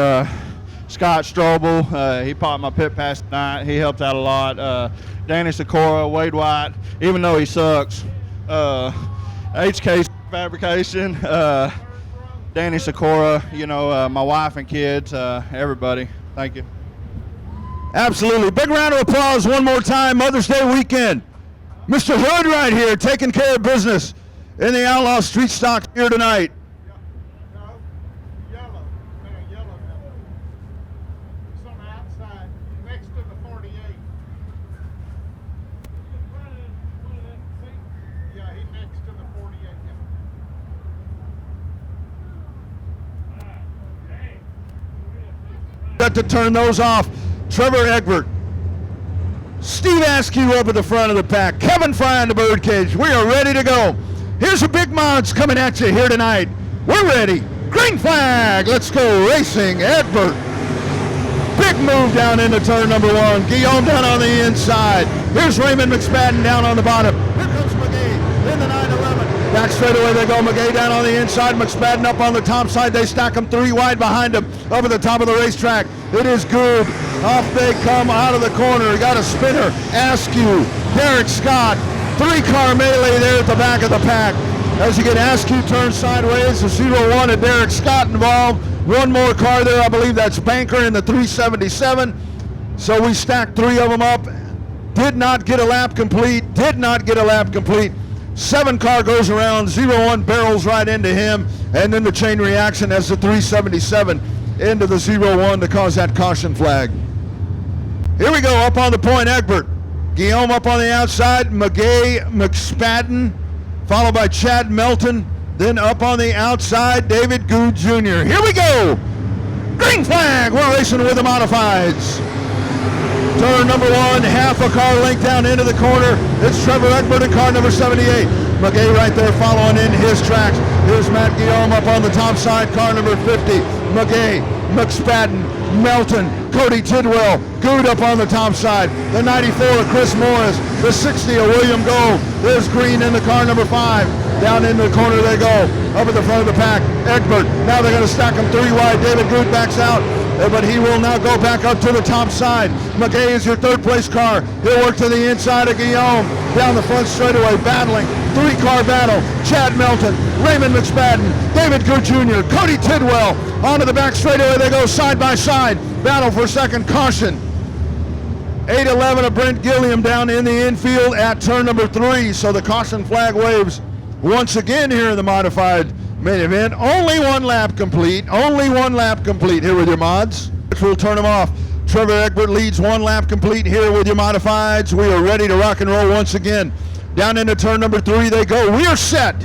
Scott Strobel. He popped my pit pass tonight. He helped out a lot. Danny Sikora, Wade White, even though he sucks. HK Fabrication, Danny Sikora, my wife and kids, everybody. Thank you. Absolutely. Big round of applause one more time. Mother's Day weekend. Mr. Hood right here taking care of business in the Outlaw Street Stock here tonight. Yellow. It's on the outside, next to the 48. Yeah, he's next to the 48. Got to turn those off. Trevor Egbert. Steve Askew up at the front of the pack. Kevin Fry on the birdcage. We are ready to go. Here's the big mods coming at you here tonight. We're ready. Green flag. Let's go racing. Egbert. Big move down into turn number 1. Guillaume down on the inside. Here's Raymond McSpadden down on the bottom. Here comes McGee in the 911. Back straight away they go. McGee down on the inside. McSpadden up on the top side. They stack them 3 wide behind him. Up at the top of the racetrack. It is Goob. Off they come out of the corner. Got a spinner. Askew. Derek Scott. 3-car melee there at the back of the pack. As you get Askew turned sideways, the 0-1 and Derek Scott involved. One more car there, I believe that's Banker in the 377. So we stacked 3 of them up. Did not get a lap complete. 7-car goes around. 0-1 barrels right into him. And then the chain reaction as the 377 into the 0-1 to cause that caution flag. Here we go, up on the point, Egbert. Guillaume up on the outside, McGay, McSpadden, followed by Chad Melton. Then up on the outside, David Good Jr. Here we go. Green flag, we're racing with the modifieds. Turn number 1, half a car length down into the corner. It's Trevor Egbert in car number 78. McGay right there following in his tracks. Here's Matt Guillaume up on the top side, car number 50. McGay, McSpadden, Melton, Cody Tidwell, Good up on the top side. The 94 of Chris Morris, the 60 of William Gold. There's Green in the car number 5. Down into the corner they go. Up at the front of the pack, Egbert. Now they're going to stack them 3 wide. David Good backs out, but he will now go back up to the top side. McGay is your 3rd place car. He'll work to the inside of Guillaume. Down the front straightaway, battling. 3-car battle. Chad Melton, Raymond McSpadden, David Good Jr., Cody Tidwell. Onto the back straightaway they go side by side. Battle for second. Caution. 8-11 of Brent Gilliam down in the infield at turn number 3. So the caution flag waves once again here in the modified main event. Only 1 lap complete. Only 1 lap complete here with your mods. We'll turn them off. Trevor Egbert leads 1 lap complete here with your modifieds. We are ready to rock and roll once again. Down into turn number 3 they go. We are set.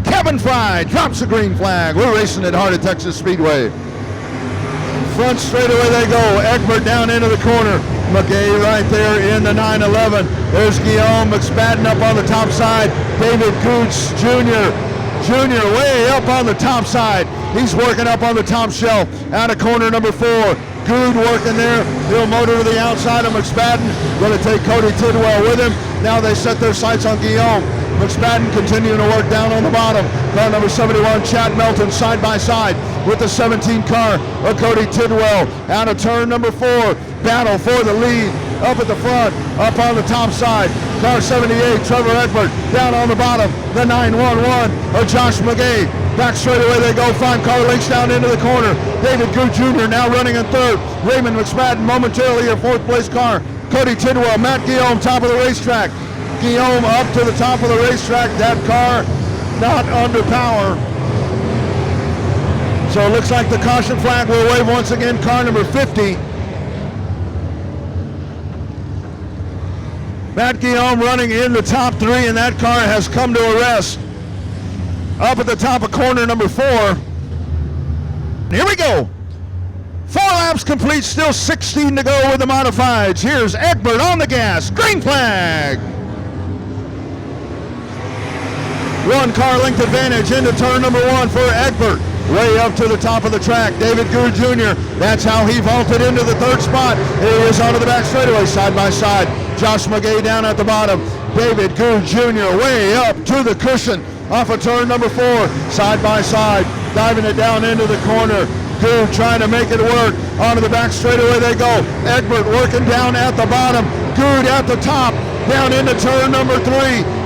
Kevin Fry drops the green flag. We're racing at heart of Texas Speedway. Front straightaway they go. Egbert down into the corner. McGay right there in the 911. There's Guillaume McSpadden up on the top side. David Gooch Jr. way up on the top side. He's working up on the top shelf. Out of corner number 4. Good working there. He'll motor to the outside of McSpadden. Going to take Cody Tidwell with him. Now they set their sights on Guillaume. McSpadden continuing to work down on the bottom. Car number 71, Chad Melton, side by side with the 17 car of Cody Tidwell. Out of turn number 4. Battle for the lead. Up at the front, up on the top side. Car 78, Trevor Egbert, down on the bottom. The 911 of Josh McGay. Back straight away they go. 5-car links down into the corner. David Good Jr. now running in 3rd. Raymond McSpadden momentarily your 4th place car. Cody Tidwell, Matt Guillaume, top of the racetrack. Guillaume up to the top of the racetrack. That car not under power. So it looks like the caution flag will wave once again. Car number 50. Matt Guillaume running in the top 3, and that car has come to a rest. Up at the top of corner number 4. Here we go. 4 laps complete, still 16 to go with the modifieds. Here's Egbert on the gas. Green flag. 1 car length advantage into turn number 1 for Egbert. Way up to the top of the track. David Good Jr. That's how he vaulted into the 3rd spot. He is onto the back straightaway, side by side. Josh McGay down at the bottom. David Good Jr. way up to the cushion off of turn number 4, side by side, diving it down into the corner. Good trying to make it work. Onto the back straightaway they go. Egbert working down at the bottom. Good at the top. Down into turn number 3.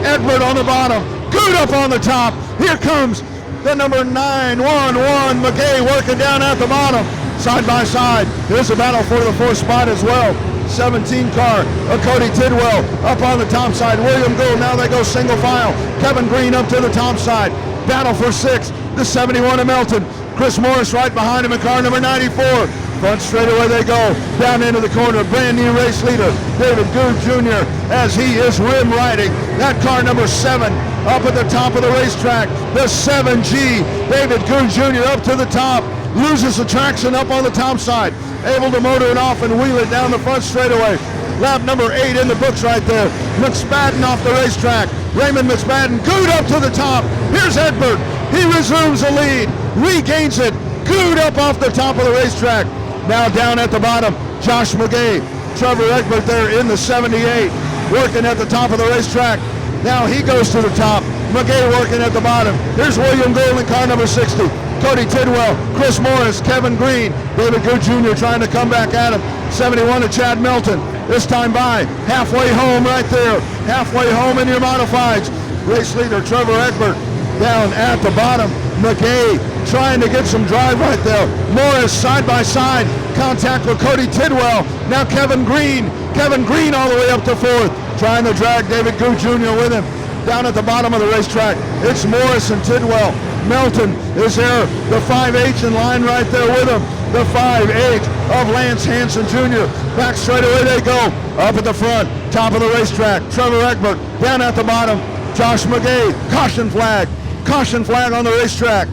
Egbert on the bottom. Good up on the top. Here comes the number 911 McGay working down at the bottom. Side by side. Here's a battle for the 4th spot as well. 17 car of Cody Tidwell up on the top side. William Gould, now they go single file. Kevin Green up to the top side. Battle for 6. The 71 of Melton. Chris Morris right behind him in car number 94. Front straightaway they go. Down into the corner. Brand new race leader, David Good Jr. as he is rim riding. That car number 7 up at the top of the racetrack. The 7G. David Good Jr. up to the top. Loses the traction up on the top side. Able to motor it off and wheel it down the front straightaway. Lap number 8 in the books right there. McSpadden off the racetrack. Raymond McSpadden. Good up to the top. Here's Egbert. He resumes the lead. Regains it. Good up off the top of the racetrack. Now down at the bottom, Josh McGay. Trevor Egbert there in the 78. Working at the top of the racetrack. Now he goes to the top. McGay working at the bottom. Here's William Gould in car number 60. Cody Tidwell, Chris Morris, Kevin Green, David Good Jr. trying to come back at him. 71 of Chad Melton. This time by halfway home right there. Halfway home in your modifieds. Race leader Trevor Egbert down at the bottom. McGay trying to get some drive right there. Morris side by side. Contact with Cody Tidwell. Now Kevin Green. Kevin Green all the way up to 4th. Trying to drag David Good Jr. with him. Down at the bottom of the racetrack, it's Morris and Tidwell. Melton is there. The 5H in line right there with him. The 5H of Lance Hansen Jr. Back straight away they go. Up at the front, top of the racetrack. Trevor Egbert down at the bottom. Josh McGay, caution flag. Caution flag on the racetrack.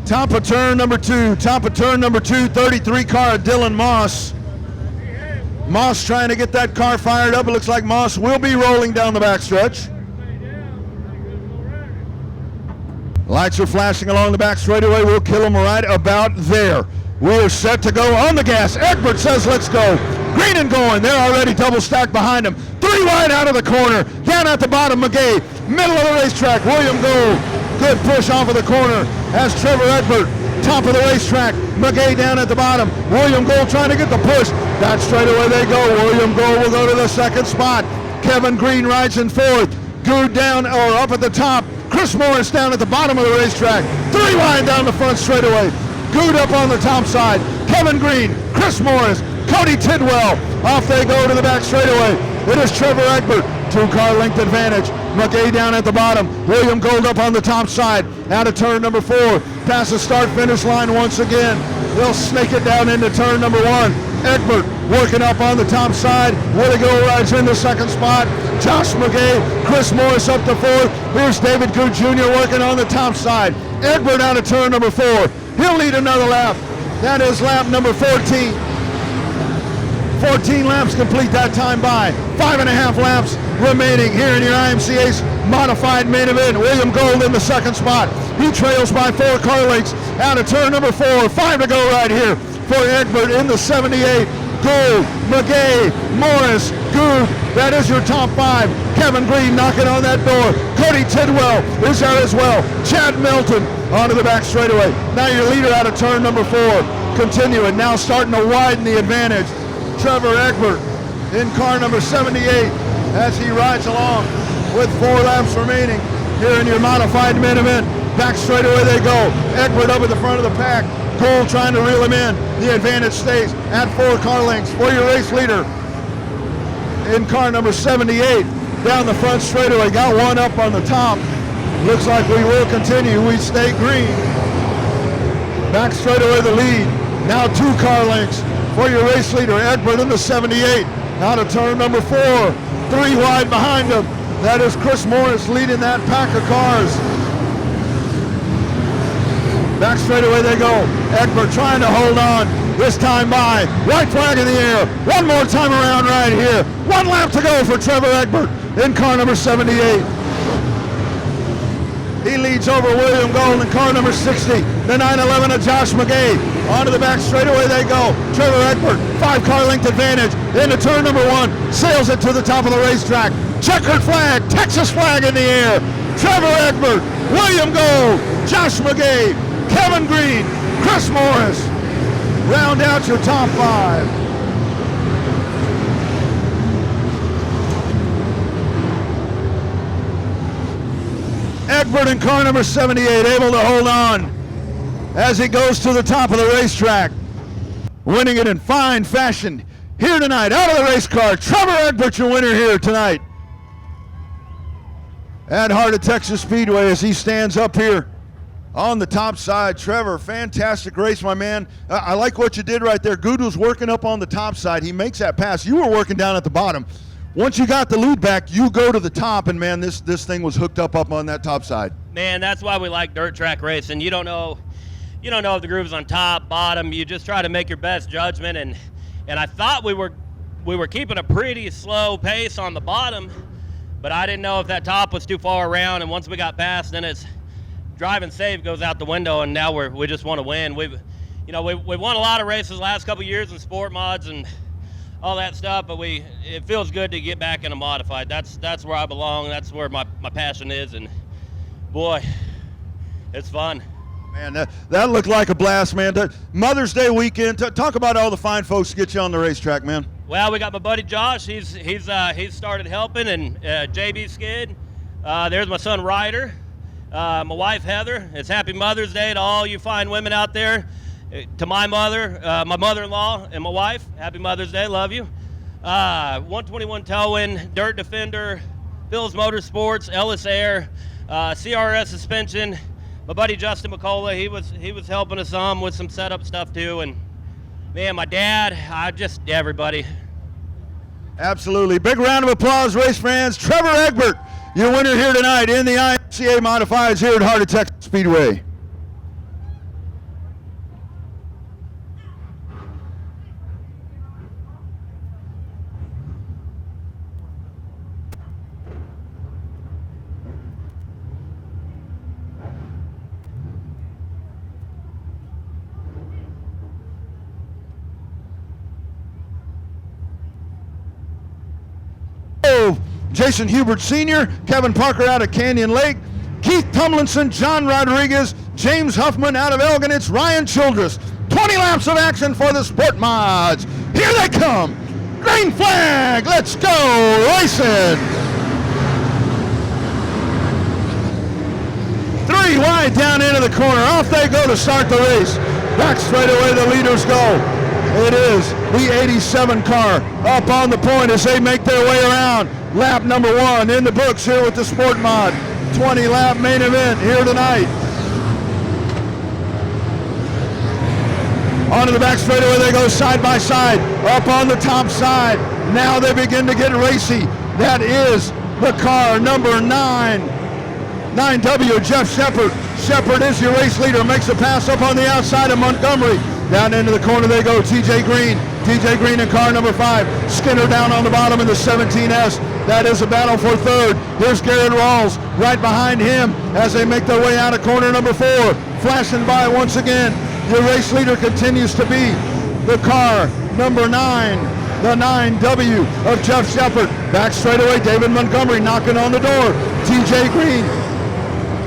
Top of turn number 2. Top of turn number 2, 33 car of Dylan Moss. Moss trying to get that car fired up. It looks like Moss will be rolling down the backstretch. Lights are flashing along the back straightaway. We'll kill them right about there. We are set to go on the gas. Egbert says let's go. Green and going. They're already double stacked behind him. 3 wide out of the corner. Down at the bottom, McGay. Middle of the racetrack. William Gold. Good push off of the corner as Trevor Egbert. Top of the racetrack. McGay down at the bottom. William Gold trying to get the push. That straightaway they go. William Gold will go to the second spot. Kevin Green rides in fourth. Good down or up at the top. Chris Morris down at the bottom of the racetrack. 3 wide down the front straightaway. Good up on the top side. Kevin Green, Chris Morris, Cody Tidwell. Off they go to the back straightaway. It is Trevor Egbert. 2-car length advantage. McGay down at the bottom. William Gold up on the top side. Out of turn number 4. Past the start-finish line once again. They'll snake it down into turn number 1. Egbert working up on the top side. Willie Gold rides in the second spot. Josh McGay, Chris Morris up to 4th. Here's David Good Jr. working on the top side. Egbert out of turn number 4. He'll lead another lap. That is lap number 14. 14 laps complete that time by. 5.5 laps remaining here in your IMCA's modified main event. William Gold in the second spot. He trails by 4 car lengths out of turn number 4. 5 to go right here for Egbert in the 78. Gould, McGay, Morris, Gould. That is your top 5. Kevin Green knocking on that door. Cody Tidwell is there as well. Chad Melton onto the back straightaway. Now your leader out of turn number 4. Continuing, now starting to widen the advantage. Trevor Egbert in car number 78 as he rides along with 4 laps remaining here in your modified main event. Back straightaway they go. Egbert up at the front of the pack. Gould trying to reel him in. The advantage stays at 4 car lengths for your race leader in car number 78. Down the front straightaway, got 1 up on the top. Looks like we will continue. We stay green. Back straightaway the lead. Now 2 car lengths for your race leader, Egbert in the 78. Out of turn number 4. 3 wide behind him. That is Chris Morris leading that pack of cars. Back straightaway they go. Egbert trying to hold on. This time by. White flag in the air. One more time around right here. 1 lap to go for Trevor Egbert in car number 78. He leads over William Gold in car number 60. The 911 of Josh McGay. Onto the back straightaway they go. Trevor Egbert, 5 car length advantage. Into turn number 1. Sails it to the top of the racetrack. Checkered flag, Texas flag in the air. Trevor Egbert, William Gold, Josh McGay, Kevin Green, Chris Morris. Round out your top 5. Egbert in car number 78 able to hold on as he goes to the top of the racetrack. Winning it in fine fashion here tonight. Out of the race car, Trevor Egbert, your winner here tonight at Heart of Texas Speedway as he stands up here on the top side. Trevor, fantastic race, my man. I like what you did right there. Goodle's working up on the top side. He makes that pass. You were working down at the bottom. Once you got the lead back, you go to the top, and man, this thing was hooked up on that top side. Man, that's why we like dirt track racing. You don't know if the groove's on top, bottom. You just try to make your best judgment, and I thought we were keeping a pretty slow pace on the bottom, but I didn't know if that top was too far around. And once we got past, then it's driving safe goes out the window, and now we just want to win. We've won a lot of races the last couple of years in sport mods and all that stuff, but it feels good to get back in a modified. That's where I belong. That's where my passion is, and boy, it's fun. Man, that looked like a blast, man. Mother's Day weekend. Talk about all the fine folks to get you on the racetrack, man. Well, we got my buddy Josh. He's started helping, and JB Skid. There's my son Ryder. My wife Heather. It's Happy Mother's Day to all you fine women out there. To my mother, my mother-in-law, and my wife, Happy Mother's Day, love you. 121 Tailwind, Dirt Defender, Phil's Motorsports, Ellis Air, CRS Suspension. My buddy Justin McCullough, he was helping us some with some setup stuff too, and man, my dad, everybody. Absolutely. Big round of applause, race fans. Trevor Egbert, your winner here tonight in the IMCA Modifieds here at Heart of Texas Speedway. Jason Hubert Sr., Kevin Parker out of Canyon Lake, Keith Tumlinson, John Rodriguez, James Huffman out of Elgin. It's Ryan Childress. 20 laps of action for the Sport Mods. Here they come. Green flag. Let's go racing. 3 wide down into the corner. Off they go to start the race. Back straight away the leaders go. It is the 87 car up on the point as they make their way around. Lap number 1 in the books here with the Sport Mod. 20 lap main event here tonight. Onto the back straightaway they go side by side. Up on the top side. Now they begin to get racy. That is the car number 9W, Jeff Shepard. Shepard is your race leader. Makes a pass up on the outside of Montgomery. Down into the corner they go. TJ Green. TJ Green in car number 5. Skinner down on the bottom in the 17S. That is a battle for third. Here's Garrett Rawls right behind him as they make their way out of corner number 4. Flashing by once again. Your race leader continues to be the car number 9, the 9W of Jeff Shepard. Back straightaway, David Montgomery knocking on the door. TJ Green,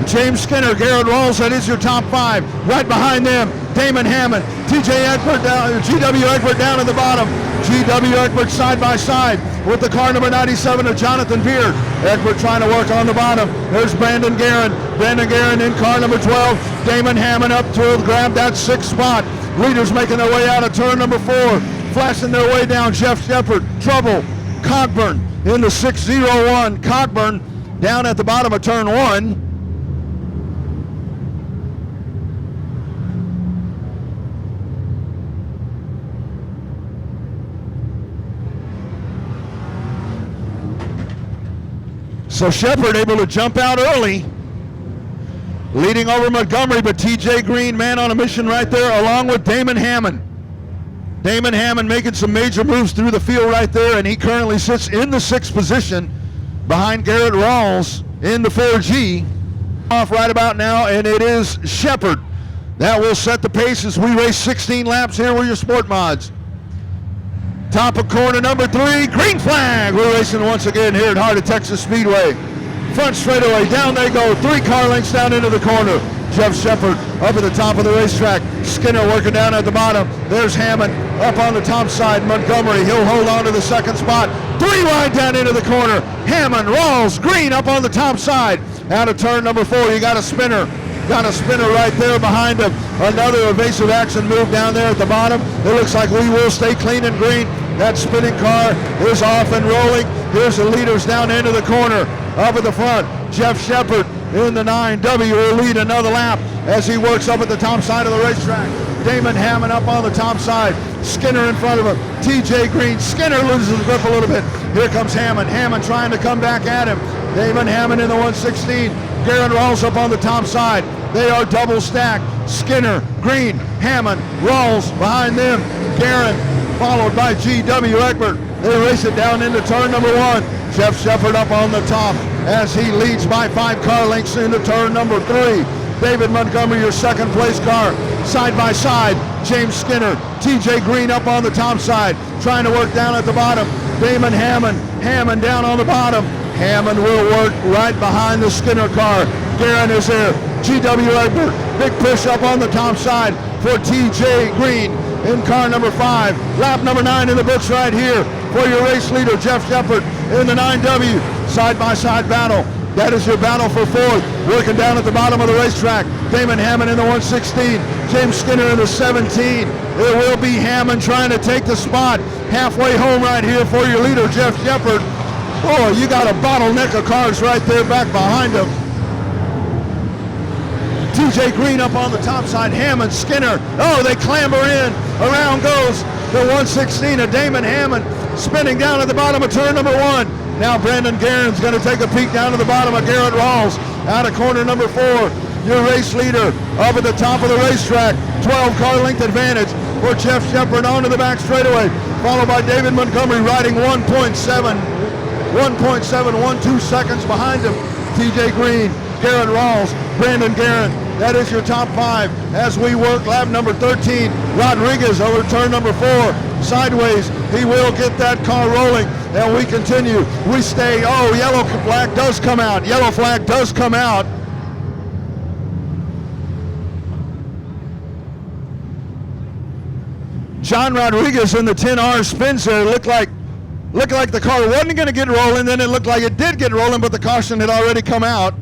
James Skinner, Garrett Rawls, that is your top 5. Right behind them, Damon Hammond, TJ Egbert down, GW Egbert down at the bottom. GW Egbert side by side with the car number 97 of Jonathan Beard. Egbert trying to work on the bottom. There's Brandon Guerin. Brandon Guerin in car number 12. Damon Hammond up to grab that 6th spot. Leaders making their way out of turn number 4. Flashing their way down, Jeff Shepard. Trouble. Cogburn in the 601. Cogburn down at the bottom of turn 1. So Shepard able to jump out early, leading over Montgomery, but TJ Green, man on a mission right there, along with Damon Hammond. Damon Hammond making some major moves through the field right there, and he currently sits in the 6th position behind Garrett Rawls in the 4G. Off right about now, and it is Shepard. That will set the pace as we race 16 laps here with your Sport Mods. Top of corner number 3, green flag. We're racing once again here at Heart of Texas Speedway. Front straightaway, down they go. 3 car lengths down into the corner. Jeff Shepard up at the top of the racetrack. Skinner working down at the bottom. There's Hammond up on the top side. Montgomery, he'll hold on to the 2nd spot. 3 wide down into the corner. Hammond, Rawls, Green up on the top side. Out of turn number 4, you got a spinner. Got a spinner right there behind him. Another evasive action move down there at the bottom. It looks like we will stay clean and green. That spinning car is off and rolling. Here's the leaders down into the corner. Up at the front, Jeff Shepard in the 9W will lead another lap as he works up at the top side of the racetrack. Damon Hammond up on the top side. Skinner in front of him. TJ Green. Skinner loses his grip a little bit. Here comes Hammond. Hammond trying to come back at him. Damon Hammond in the 116. Garrett Rawls up on the top side. They are double stacked. Skinner, Green, Hammond, Rawls behind them. Guerin followed by GW Egbert. They race it down into turn number 1. Jeff Shepard up on the top as he leads by 5 car lengths into turn number 3. David Montgomery, your 2nd place car. Side by side, James Skinner, TJ Green up on the top side, trying to work down at the bottom. Damon Hammond, Hammond down on the bottom. Hammond will work right behind the Skinner car. Guerin is there. GW Egbert, big push up on the top side for TJ Green in car number 5. Lap number 9 in the books right here for your race leader, Jeff Shepard in the 9W. Side-by-side battle. That is your battle for 4th. Working down at the bottom of the racetrack. Damon Hammond in the 116. James Skinner in the 17. It will be Hammond trying to take the spot. Halfway home right here for your leader, Jeff Shepard. Oh, you got a bottleneck of cars right there back behind him. TJ Green up on the top side. Hammond, Skinner. Oh, they clamber in. Around goes the 116 of Damon Hammond, spinning down at the bottom of turn number 1. Now Brandon Guerin's going to take a peek down to the bottom of Garrett Rawls. Out of corner number 4, your race leader up at the top of the racetrack. 12 car length advantage for Jeff Shepard onto the back straightaway, followed by David Montgomery riding 1.712 seconds behind him. TJ Green, Garrett Rawls, Brandon Guerin. That is your top 5 as we work lap number 13. Rodriguez over turn number 4. sideways. He will get that car rolling, and we continue. We stay. Oh, yellow flag does come out. Yellow flag does come out. John Rodriguez in the 10R spins there. Looked like the car wasn't going to get rolling. Then it looked like it did get rolling, but the caution had already come out.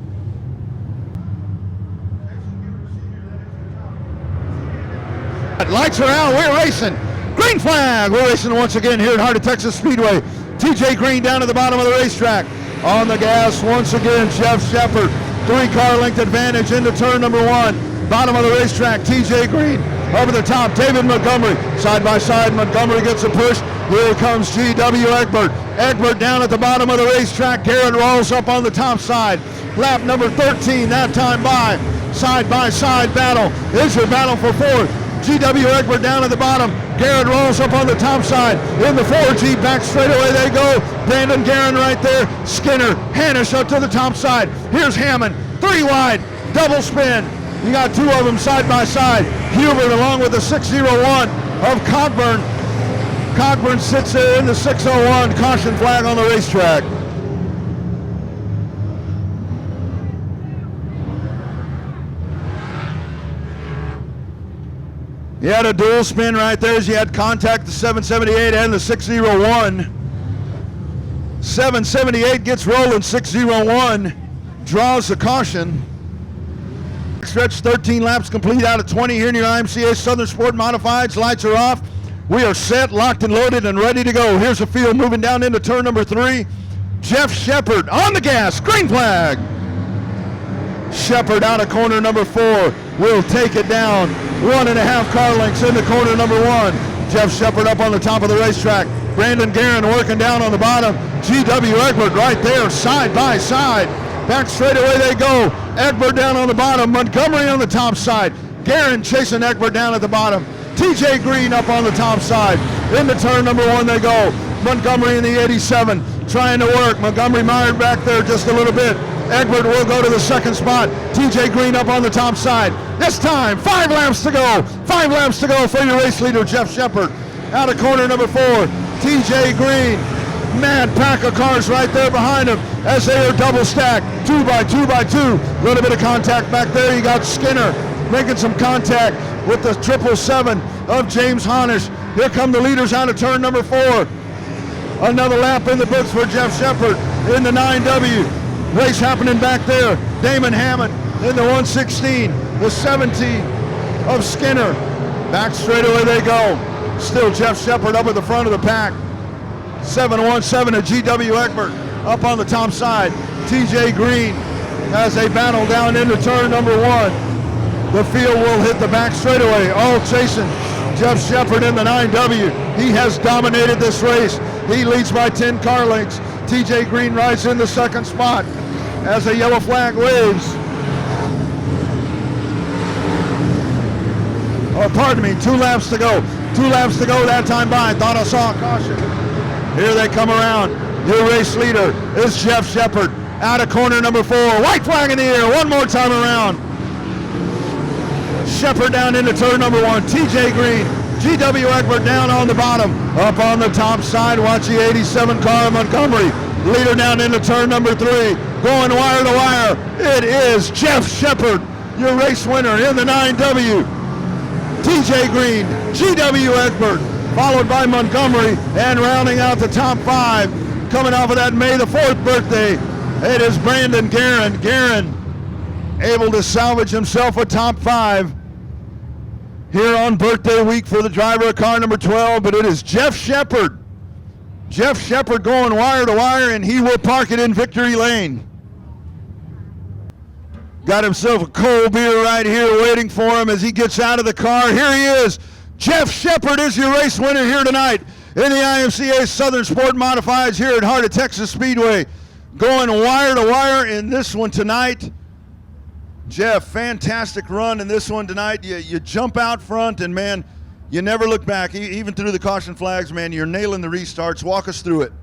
Lights are out. We're racing. Green flag. We're racing once again here at Heart of Texas Speedway. TJ Green down at the bottom of the racetrack. On the gas once again, Jeff Shepard. 3-car length advantage into turn number 1. Bottom of the racetrack, TJ Green. Over the top, David Montgomery. Side by side, Montgomery gets a push. Here comes G.W. Egbert. Egbert down at the bottom of the racetrack. Garrett rolls up on the top side. Lap number 13, that time by. Side battle. Is your battle for 4th. G.W. Egbert down at the bottom. Garrett rolls up on the top side. In the 4G, back straightaway they go. Brandon Guerin right there. Skinner, Hanisch up to the top side. Here's Hammond, 3 wide, double spin. You got 2 of them side by side. Hubert along with the 601 of Cockburn. Cockburn sits there in the 601. Caution flag on the racetrack. You had a dual spin right there as you had contact the 778 and the 601. 778 gets rolling, 601 draws the caution. Stretch 13 laps complete out of 20 here in your IMCA Southern Sport Modifieds. Lights are off. We are set, locked and loaded and ready to go. Here's the field moving down into turn number 3. Jeff Shepard on the gas, green flag. Shepard out of corner number 4 will take it down. 1.5 car lengths into corner number 1. Jeff Shepard up on the top of the racetrack. Brandon Guerin working down on the bottom. G.W. Egbert right there, side by side. Back straightaway they go. Egbert down on the bottom. Montgomery on the top side. Guerin chasing Egbert down at the bottom. TJ Green up on the top side. Into turn number 1 they go. Montgomery in the 87 trying to work. Montgomery mired back there just a little bit. Egbert will go to the second spot. TJ Green up on the top side. This time, 5 laps to go. 5 laps to go for your race leader, Jeff Shepard. Out of corner number 4, TJ Green. Mad pack of cars right there behind him as they are double stacked, 2 by 2 by 2. A little bit of contact back there. You got Skinner making some contact with the 777 of James Hanisch. Here come the leaders out of turn number 4. Another lap in the books for Jeff Shepard in the 9W. Race happening back there. Damon Hammond in the 116. The 17 of Skinner. Back straightaway they go. Still Jeff Shepard up at the front of the pack. 717 of G.W. Egbert up on the top side. TJ Green as they battle down into turn number 1. The field will hit the back straightaway. All chasing Jeff Shepard in the 9W. He has dominated this race. He leads by 10 car lengths. TJ Green rides in the second spot as a yellow flag waves. Oh, pardon me, 2 laps to go. 2 laps to go that time by. Thought I saw a caution. Here they come around. Your race leader is Jeff Shepard. Out of corner number 4. White flag in the air. One more time around. Shepard down into turn number 1. TJ Green. G.W. Egbert down on the bottom. Up on the top side. Watch the 87 car Montgomery. Leader down into turn number 3. Going wire to wire. It is Jeff Shepard, your race winner in the 9W. TJ Green. G.W. Egbert. Followed by Montgomery, and rounding out the top 5, coming off of that May the 4th birthday, it is Brandon Guerin. Guerin able to salvage himself a top 5 here on birthday week for the driver of car number 12, but it is Jeff Shepard. Jeff Shepard going wire to wire, and he will park it in victory lane. Got himself a cold beer right here waiting for him as he gets out of the car. Here he is. Jeff Shepard is your race winner here tonight in the IMCA Southern Sport Modifieds here at Heart of Texas Speedway. Going wire to wire in this one tonight. Jeff, fantastic run in this one tonight. You jump out front and, man, you never look back. Even through the caution flags, man, you're nailing the restarts. Walk us through it.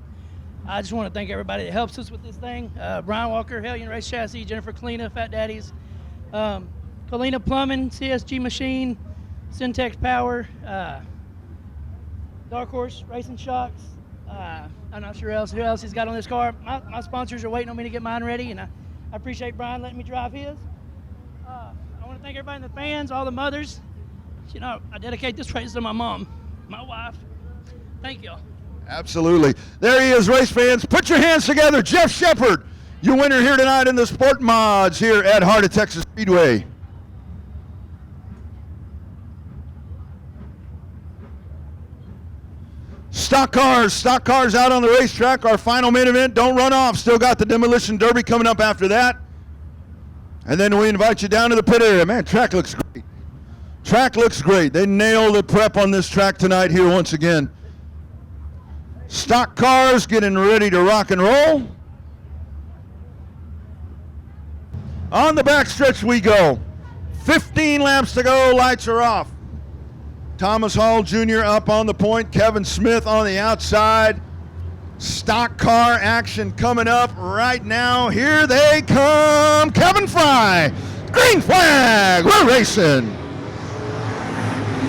I just want to thank everybody that helps us with this thing. Brian Walker, Hellion Race Chassis, Jennifer Kalina, Fat Daddies, Kalina Plumbing, CSG Machine, Syntex Power, Dark Horse Racing Shocks. I'm not sure who else he's got on this car. My sponsors are waiting on me to get mine ready, and I appreciate Brian letting me drive his. I want to thank everybody in the fans, all the mothers. You know, I dedicate this race to my mom, my wife. Thank y'all. Absolutely. There he is, race fans. Put your hands together. Jeff Shepard, your winner here tonight in the Sport Mods here at Heart of Texas Speedway. Stock cars out on the racetrack. Our final main event. Don't run off. Still got the Demolition Derby coming up after that. And then we invite you down to the pit area. Man, track looks great. Track looks great. They nailed the prep on this track tonight here once again. Stock cars getting ready to rock and roll. On the backstretch we go. 15 laps to go. Lights are off. Thomas Hall Jr. up on the point. Kevin Smith on the outside. Stock car action coming up right now. Here they come. Kevin Fry. Green flag. We're racing.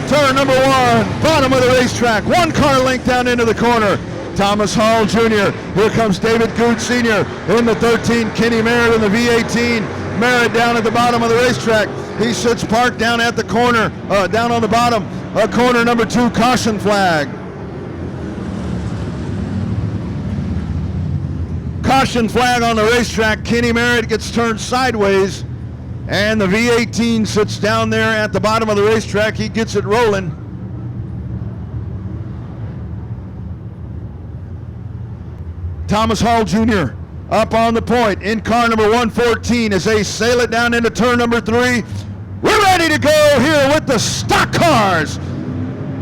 Turn number 1. Bottom of the racetrack. 1 car length down into the corner. Thomas Hall Jr. Here comes David Good Sr. in the 13. Kenny Merritt in the V18. Merritt down at the bottom of the racetrack. He sits parked down at the corner, down on the bottom. Corner number 2, caution flag. Caution flag on the racetrack. Kenny Merritt gets turned sideways, and the V18 sits down there at the bottom of the racetrack. He gets it rolling. Thomas Hall Jr. up on the point in car number 114 as they sail it down into turn number 3. We're ready to go here with the stock cars.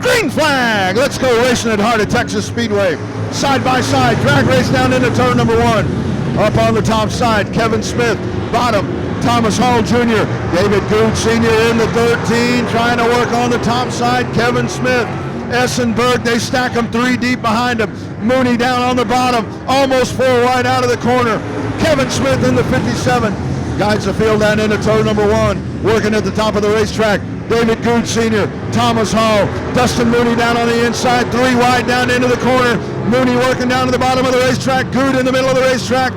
Green flag. Let's go racing at Heart of Texas Speedway. Side by side, drag race down into turn number 1. Up on the top side, Kevin Smith, bottom. Thomas Hall Jr., David Good Sr. in the 13, trying to work on the top side. Kevin Smith, Essenberg, they stack them 3 deep behind him. Mooney down on the bottom, almost 4 wide out of the corner. Kevin Smith in the 57, guides the field down into turn number 1, working at the top of the racetrack. David Good Sr., Thomas Hall, Dustin Mooney down on the inside, 3 wide down into the corner. Mooney working down to the bottom of the racetrack. Good in the middle of the racetrack.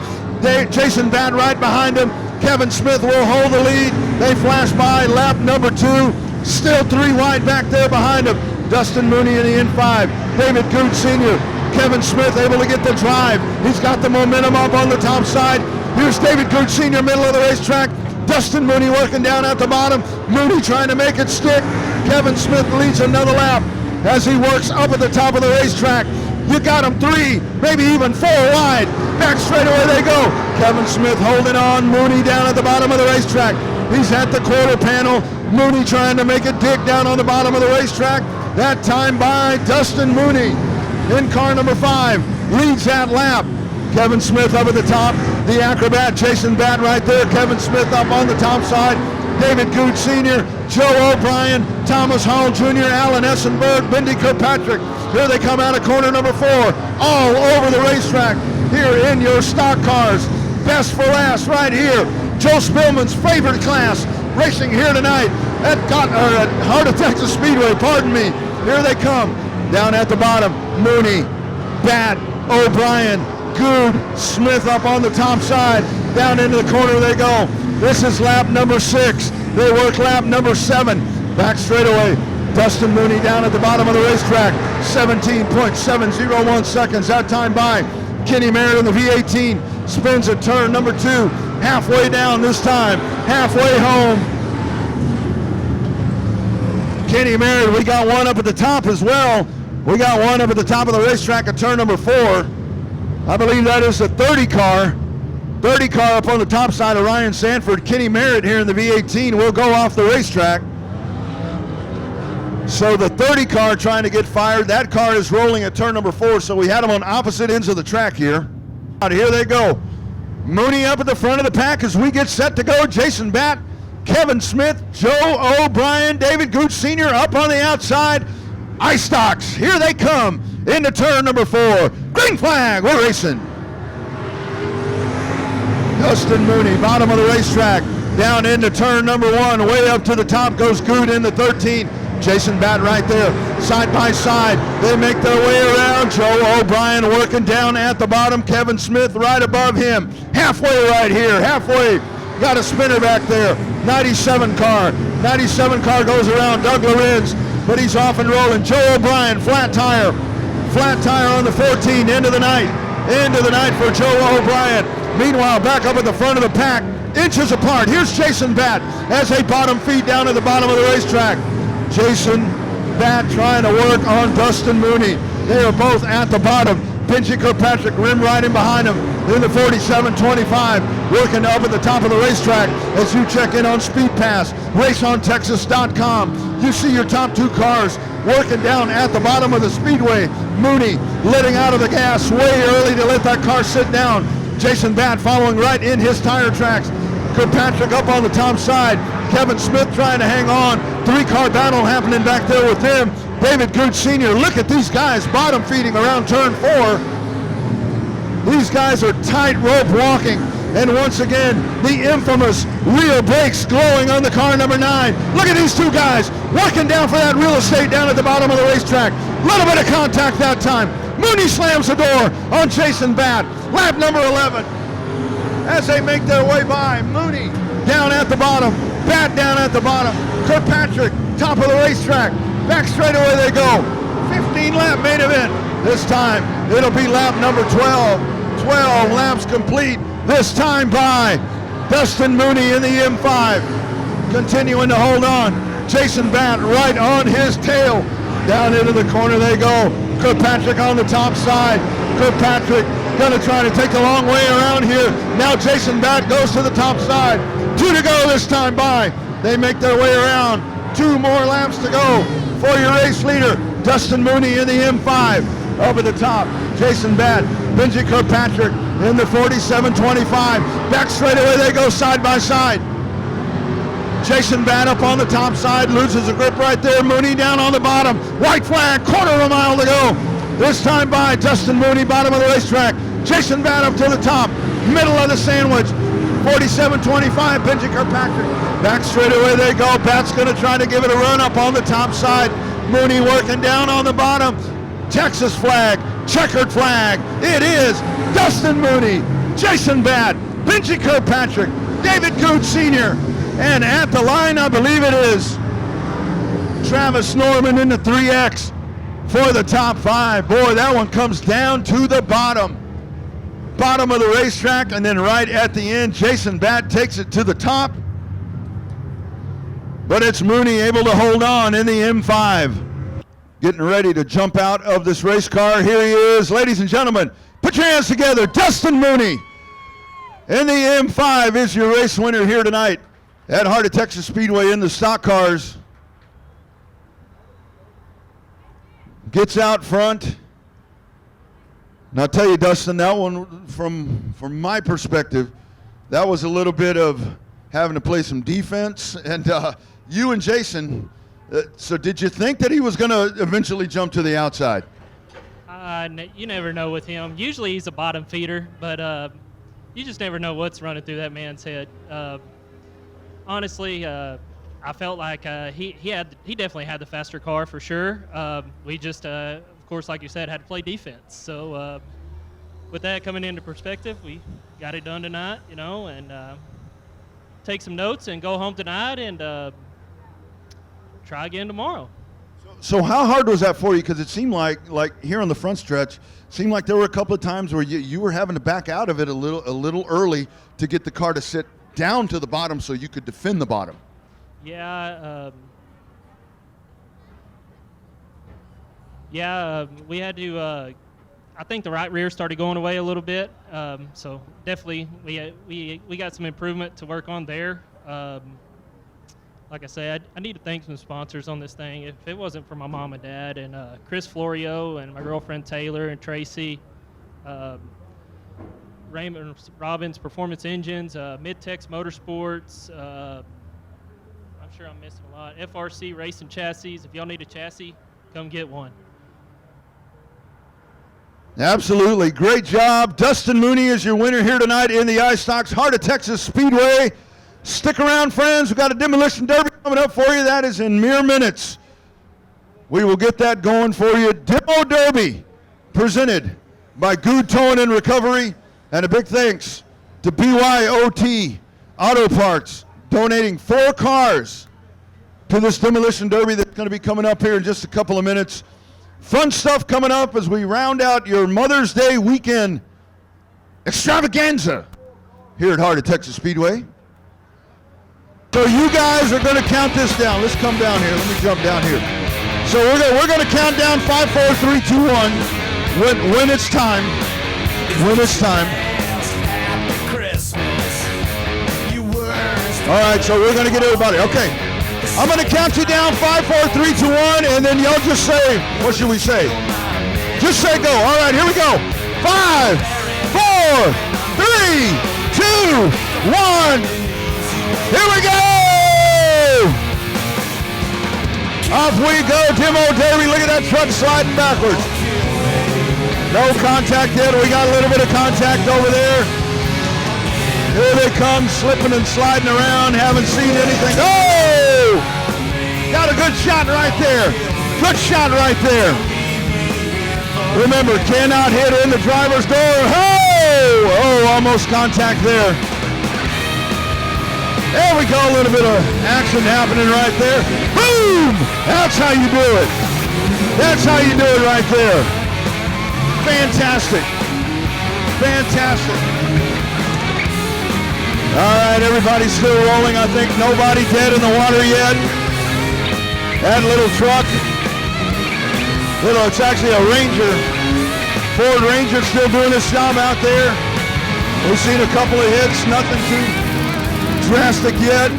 Jason Batt right behind him. Kevin Smith will hold the lead. They flash by lap number 2. Still 3 wide back there behind him. Dustin Mooney in the N5. David Good Sr. Kevin Smith able to get the drive. He's got the momentum up on the top side. Here's David Good Sr. middle of the racetrack. Dustin Mooney working down at the bottom. Mooney trying to make it stick. Kevin Smith leads another lap as he works up at the top of the racetrack. You got him 3, maybe even 4 wide. Back straightaway they go. Kevin Smith holding on. Mooney down at the bottom of the racetrack. He's at the quarter panel. Mooney trying to make it dig down on the bottom of the racetrack. That time by Dustin Mooney in car number 5. Leads that lap. Kevin Smith up at the top. The acrobat, Jason Batt right there. Kevin Smith up on the top side. David Good Sr., Joe O'Brien, Thomas Hall Jr., Alan Essenberg, Bindi Kirkpatrick. Here they come out of corner number 4. All over the racetrack. Here in your stock cars. Best for last right here. Joe Spillman's favorite class racing here tonight at Heart of Texas Speedway. Pardon me. Here they come. Down at the bottom, Mooney, Batt, O'Brien, Good, Smith up on the top side. Down into the corner they go. This is lap number 6. They work lap number 7. Back straightaway. Dustin Mooney down at the bottom of the racetrack. 17.701 seconds. That time by Kenny Merritt in the V18. Spins at turn number 2. Halfway down this time. Halfway home. Kenny Merritt, we got one up at the top as well. We got one up at the top of the racetrack at turn number 4. I believe that is the 30 car. 30 car up on the top side of Ryan Sanford. Kenny Merritt here in the V18 will go off the racetrack. So the 30 car trying to get fired. That car is rolling at turn number 4, so we had them on opposite ends of the track here. Here they go. Mooney up at the front of the pack as we get set to go. Jason Batt, Kevin Smith, Joe O'Brien, David Gooch Sr. up on the outside. Ice stocks, here they come into turn number 4. Green flag, we're racing. Dustin Mooney, bottom of the racetrack, down into turn number 1. Way up to the top goes Good in the 13. Jason Batt right there, side by side. They make their way around. Joe O'Brien working down at the bottom. Kevin Smith right above him. Halfway right here, halfway. Got a spinner back there. 97 car. 97 car goes around Doug Lorenz, but he's off and rolling. Joe O'Brien, flat tire. Flat tire on the 14, end of the night. End of the night for Joe O'Brien. Meanwhile, back up at the front of the pack, inches apart. Here's Jason Batt as they bottom feed down at the bottom of the racetrack. Jason Batt trying to work on Dustin Mooney. They are both at the bottom. Benji Kirkpatrick rim riding behind him in the 47-25, working up at the top of the racetrack as you check in on Speed Pass, raceontexas.com. You see your top two cars working down at the bottom of the Speedway. Mooney letting out of the gas way early to let that car sit down. Jason Batt following right in his tire tracks. Kirkpatrick up on the top side. Kevin Smith trying to hang on. Three-car battle happening back there with them. David Gooch Sr., look at these guys bottom feeding around turn 4. These guys are tight rope walking. And once again, the infamous rear brakes glowing on the car number 9. Look at these two guys working down for that real estate down at the bottom of the racetrack. Little bit of contact that time. Mooney slams the door on Jason Batt. Lap number 11. As they make their way by, Mooney down at the bottom, Batt down at the bottom, Kirkpatrick top of the racetrack. Back straightaway they go. 15 lap main event. This time it'll be lap number 12. 12 laps complete. This time by Dustin Mooney in the M5. Continuing to hold on. Jason Batt right on his tail. Down into the corner they go. Kirkpatrick on the top side. Kirkpatrick gonna try to take the long way around here. Now Jason Batt goes to the top side. 2 to go this time by. They make their way around. 2 more laps to go for your race leader, Dustin Mooney in the M5. Up at the top, Jason Batt, Benji Kirkpatrick in the 47-25. Back straightaway they go side by side. Jason Batt up on the top side, loses the grip right there. Mooney down on the bottom. White flag, quarter of a mile to go. This time by Dustin Mooney, bottom of the racetrack. Jason Batt up to the top, middle of the sandwich. 47-25, Benji Kirkpatrick. Back straightaway they go. Batt's gonna try to give it a run up on the top side. Mooney working down on the bottom. Texas flag, checkered flag. It is Dustin Mooney, Jason Batt, Benji Kirkpatrick, David Gooch Sr., and at the line, I believe it is Travis Norman in the 3X for the top 5. Boy, that one comes down to the bottom. Bottom of the racetrack, and then right at the end, Jason Batt takes it to the top. But it's Mooney able to hold on in the M5. Getting ready to jump out of this race car. Here he is, ladies and gentlemen. Put your hands together. Dustin Mooney in the M5 is your race winner here tonight at Heart of Texas Speedway in the stock cars. Gets out front. And I'll tell you, Dustin, that one, from my perspective, that was a little bit of having to play some defense. And you and Jason, so did you think that he was going to eventually jump to the outside? You never know with him. Usually he's a bottom feeder, but you just never know what's running through that man's head. Honestly, I felt like he definitely had the faster car for sure. We just, of course, like you said, had to play defense. So with that coming into perspective, we got it done tonight, and take some notes and go home tonight and try again tomorrow. So how hard was that for you? Because it seemed like here on the front stretch, seemed like there were a couple of times where you were having to back out of it a little early to get the car to sit down to the bottom so you could defend the bottom. Yeah, we had to. I think the right rear started going away a little bit, so definitely we got some improvement to work on there. Like I said, I need to thank some sponsors on this thing. If it wasn't for my mom and dad and Chris Florio and my girlfriend Taylor and Tracy, Raymond Robbins Performance Engines, Midtex Motorsports, I'm sure I'm missing a lot, FRC Racing Chassis. If y'all need a chassis, come get one. Absolutely. Great job. Dustin Mooney is your winner here tonight in the iStocks Heart of Texas Speedway. Stick around, friends. We've got a demolition derby coming up for you. That is in mere minutes. we will get that going for you. Demo Derby, presented by Good Towing and Recovery, and a big thanks to BYOT Auto Parts, donating 4 cars to this demolition derby that's going to be coming up here in just a couple of minutes. Fun stuff coming up as we round out your Mother's Day weekend extravaganza here at Heart of Texas Speedway. So you guys are going to count this down. Let's come down here. Let me jump down here. So we're going to count down 5, 4, 3, 2, 1 when it's time. When it's time. All right, so we're going to get everybody. Okay. I'm going to count you down 5, 4, 3, 2, 1, and then y'all just say, what should we say? Just say go. All right, here we go. 5, 4, 3, 2, 1. Here we go! Off we go, Demo Derby. Look at that truck sliding backwards. No contact yet. We got a little bit of contact over there. Here they come, slipping and sliding around. Haven't seen anything. Oh! Got a good shot right there. Good shot right there. Remember, cannot hit in the driver's door. Oh! Oh, almost contact there. There we go, a little bit of action happening right there. Boom! That's how you do it. That's how you do it right there. Fantastic. Fantastic. All right, everybody's still rolling. I think nobody dead in the water yet. That little truck, it's actually a Ranger, Ford Ranger, still doing his job out there. We've seen a couple of hits, nothing too drastic yet.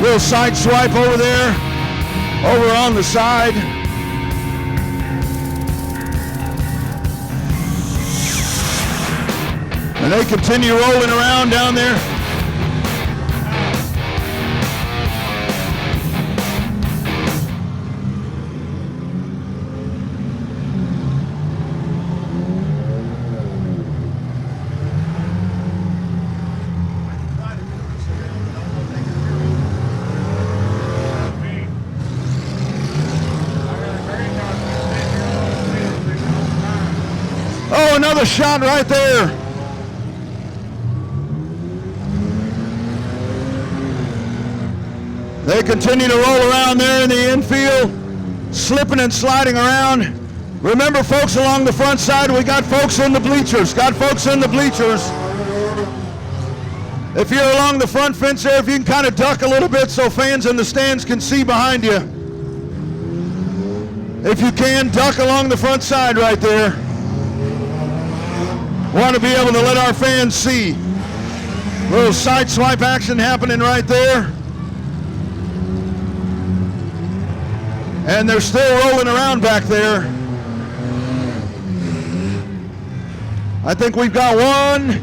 Little side swipe over there, over on the side. And they continue rolling around down there. Oh, another shot right there. They continue to roll around there in the infield, slipping and sliding around. Remember, folks, along the front side, we got folks in the bleachers. Got folks in the bleachers. If you're along the front fence there, if you can kind of duck a little bit so fans in the stands can see behind you. If you can, duck along the front side right there. Want to be able to let our fans see. Little side swipe action happening right there. And they're still rolling around back there. I think we've got 1,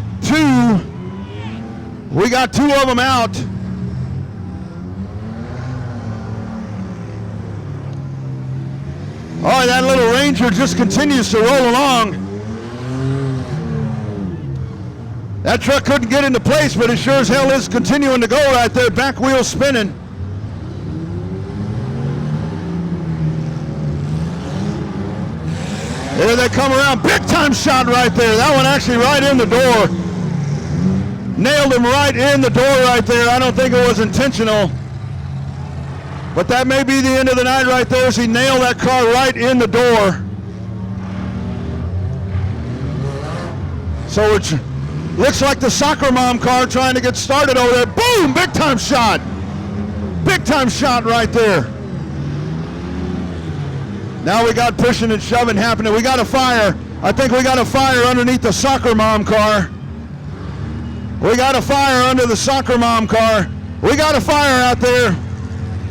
2. We got 2 of them out. Oh, that little Ranger just continues to roll along. That truck couldn't get into place, but it sure as hell is continuing to go right there, back wheel spinning. There they come around, big time shot right there. That one actually right in the door. Nailed him right in the door right there. I don't think it was intentional. But that may be the end of the night right there as he nailed that car right in the door. So it looks like the soccer mom car trying to get started over there. Boom, big time shot. Big time shot right there. Now we got pushing and shoving happening. We got a fire. I think we got a fire underneath the soccer mom car. We got a fire under the soccer mom car. We got a fire out there.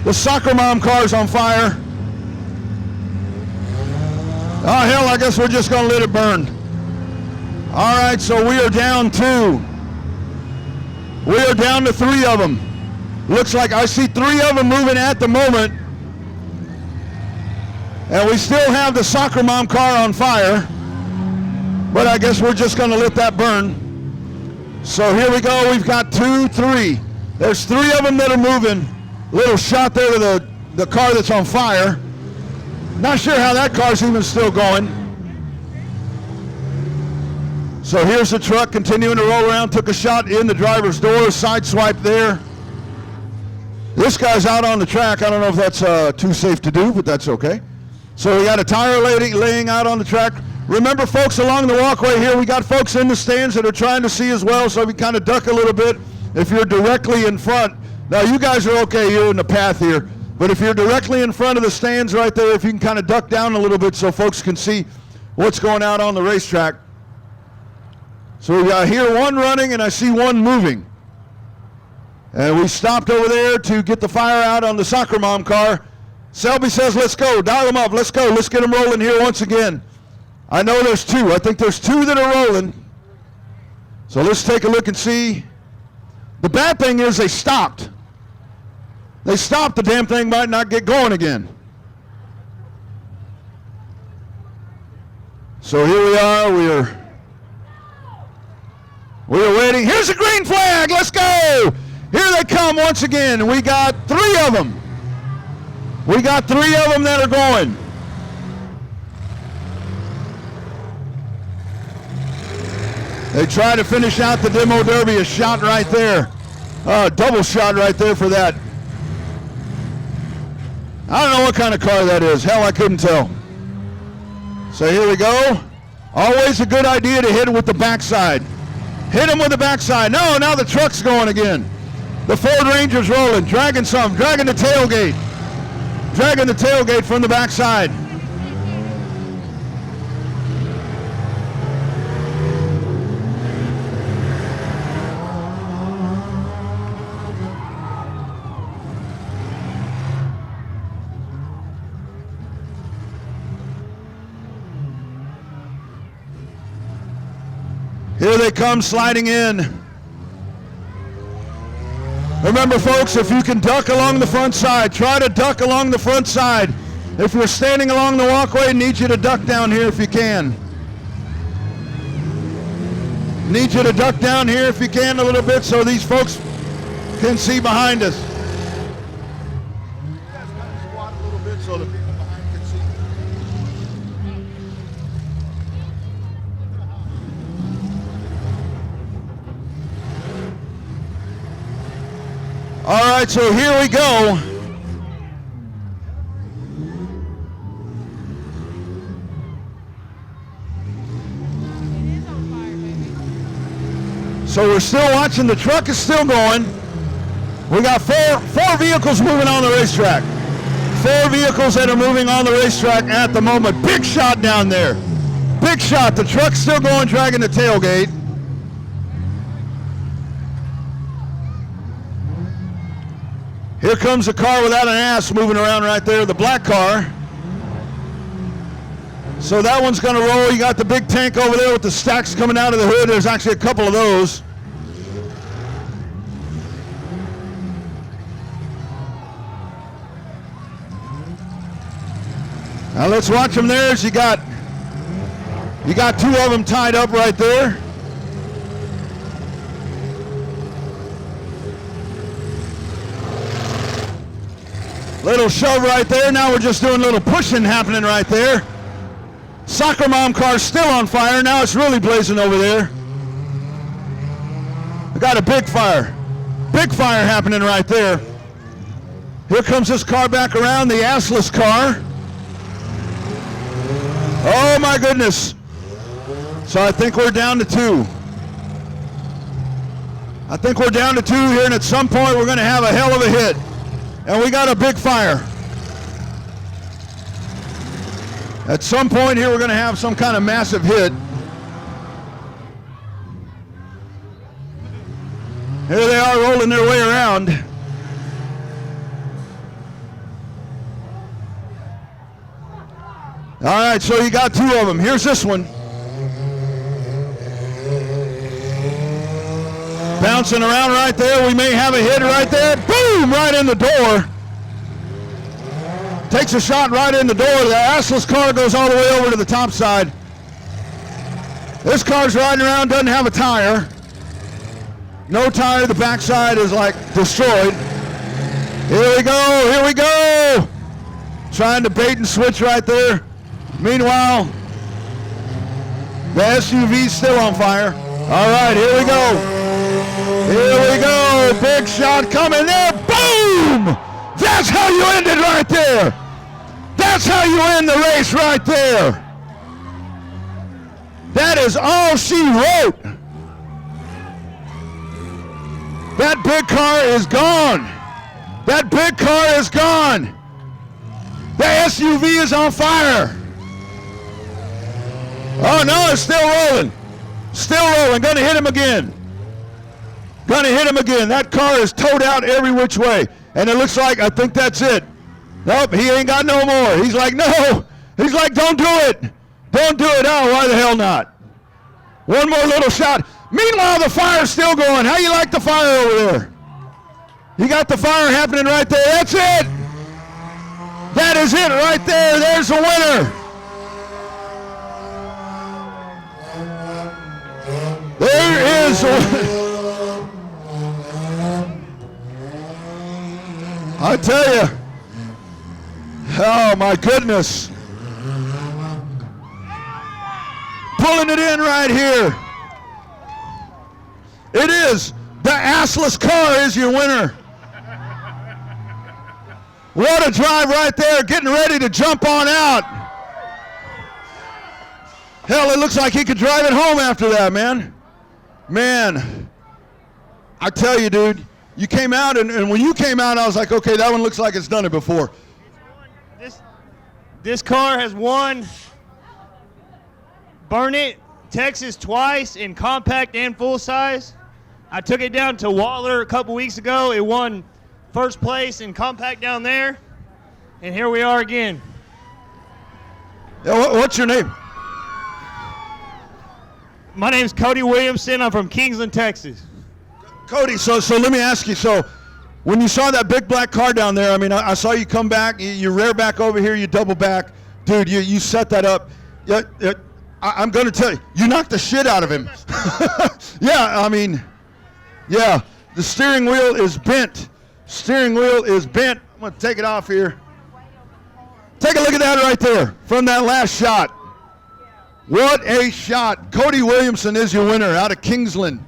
The soccer mom car's on fire. Oh, hell, I guess we're just going to let it burn. All right, so we are down 2. We are down to 3 of them. Looks like I see 3 of them moving at the moment. And we still have the soccer mom car on fire. But I guess we're just going to let that burn. So here we go. We've got 2, 3. There's 3 of them that are moving. Little shot there to the car that's on fire. Not sure how that car's even still going. So here's the truck continuing to roll around. Took a shot in the driver's door, side swipe there. This guy's out on the track. I don't know if that's too safe to do, but that's okay. So we got a tire laying out on the track. Remember, folks, along the walkway here, we got folks in the stands that are trying to see as well, so we kind of duck a little bit if you're directly in front. Now, you guys are okay, you're in the path here, but if you're directly in front of the stands right there, if you can kind of duck down a little bit so folks can see what's going out on the racetrack. So we got here one running, and I see one moving. And we stopped over there to get the fire out on the Soccer Mom car. Selby says, let's go, dial them up, let's go, let's get them rolling here once again. I know there's two. I think there's two that are rolling. So let's take a look and see. The bad thing is they stopped. They stopped, the damn thing might not get going again. So here we are, we're waiting. Here's a green flag, let's go! Here they come once again. We got three of them. We got three of them that are going. They try to finish out the demo derby, a shot right there. Double shot right there for that. I don't know what kind of car that is. Hell, I couldn't tell. So here we go. Always a good idea to hit it with the backside. Hit him with the backside. No, now the truck's going again. The Ford Ranger's rolling, dragging the tailgate. Dragging the tailgate from the backside. Here they come sliding in. Remember, folks, if you can duck along the front side, try to duck along the front side. If you're standing along the walkway, need you to duck down here if you can. Need you to duck down here if you can a little bit so these folks can see behind us. You guys got to squat a little bit so the people behind can see. All right, so here we go. So we're still watching. The truck is still going. We got four vehicles moving on the racetrack. Four vehicles that are moving on the racetrack at the moment. Big shot down there. Big shot. The truck's still going, dragging the tailgate. Here comes a car without an ass moving around right there, the black car. So that one's going to roll. You got the big tank over there with the stacks coming out of the hood. There's actually a couple of those. Now let's watch them there. You got two of them tied up right there. Little shove right there. Now we're just doing a little pushing happening right there. Soccer Mom car's still on fire. Now it's really blazing over there. We got a big fire. Big fire happening right there. Here comes this car back around, the assless car. Oh my goodness. So I think we're down to two. I think we're down to two here, and at some point we're going to have a hell of a hit. And we got a big fire. At some point here, we're going to have some kind of massive hit. Here they are rolling their way around. All right, so you got two of them. Here's this one. Bouncing around right there. We may have a hit right there. Boom! Right in the door. Takes a shot right in the door. The assless car goes all the way over to the top side. This car's riding around, doesn't have a tire. No tire. The backside is like destroyed. Here we go, here we go. Trying to bait and switch right there. Meanwhile, the SUV's still on fire. All right, here we go. Here we go. Big shot coming there. Boom! That's how you end it right there. That's how you end the race right there. That is all she wrote. That big car is gone. That big car is gone. The SUV is on fire. Oh no, it's still rolling. Still rolling. Gonna hit him again. Gonna hit him again. That car is towed out every which way. And it looks like, I think that's it. Nope, he ain't got no more. He's like, no. He's like, don't do it. Don't do it. Oh, why the hell not? One more little shot. Meanwhile, the fire's still going. How you like the fire over there? You got the fire happening right there. That's it. That is it right there. There's the winner. There is I tell you. Oh my goodness. Pulling it in right here. It is. The assless car is your winner. What a drive right there, getting ready to jump on out. Hell, it looks like he could drive it home after that, man. Man, I tell you, dude, you came out, and when you came out, I was like, okay, that one looks like it's done it before. This car has won Burnet, Texas twice in compact and full size. I took it down to Waller a couple weeks ago. It won first place in compact down there, and here we are again. Yeah, what's your name? My name's Cody Williamson. I'm from Kingsland, Texas. Cody, so let me ask you, so when you saw that big black car down there, I mean, I saw you come back, you rear back over here, you double back. Dude, you set that up. I'm going to tell you, you knocked the shit out of him. Yeah, I mean, yeah, the steering wheel is bent. Steering wheel is bent. I'm going to take it off here. Take a look at that right there from that last shot. What a shot. Cody Williamson is your winner out of Kingsland.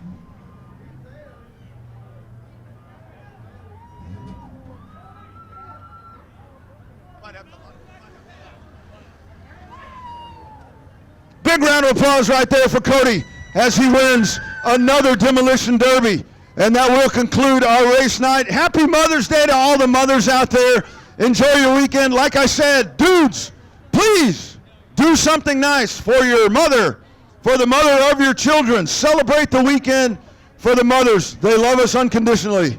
Big round of applause right there for Cody as he wins another Demolition Derby. And that will conclude our race night. Happy Mother's Day to all the mothers out there. Enjoy your weekend. Like I said, dudes, please do something nice for your mother, for the mother of your children. Celebrate the weekend for the mothers. They love us unconditionally.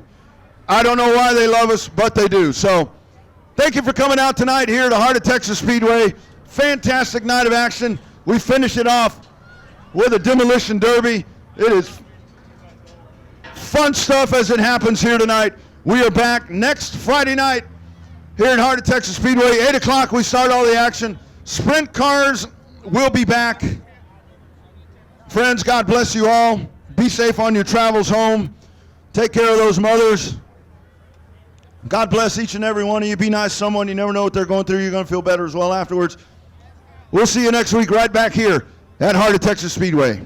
I don't know why they love us, but they do. So thank you for coming out tonight here at the Heart of Texas Speedway. Fantastic night of action. We finish it off with a Demolition Derby. It is fun stuff as it happens here tonight. We are back next Friday night here at Heart of Texas Speedway. 8 o'clock we start all the action. Sprint cars will be back. Friends, God bless you all. Be safe on your travels home. Take care of those mothers. God bless each and every one of you. Be nice to someone. You never know what they're going through. You're going to feel better as well afterwards. We'll see you next week right back here at Heart of Texas Speedway.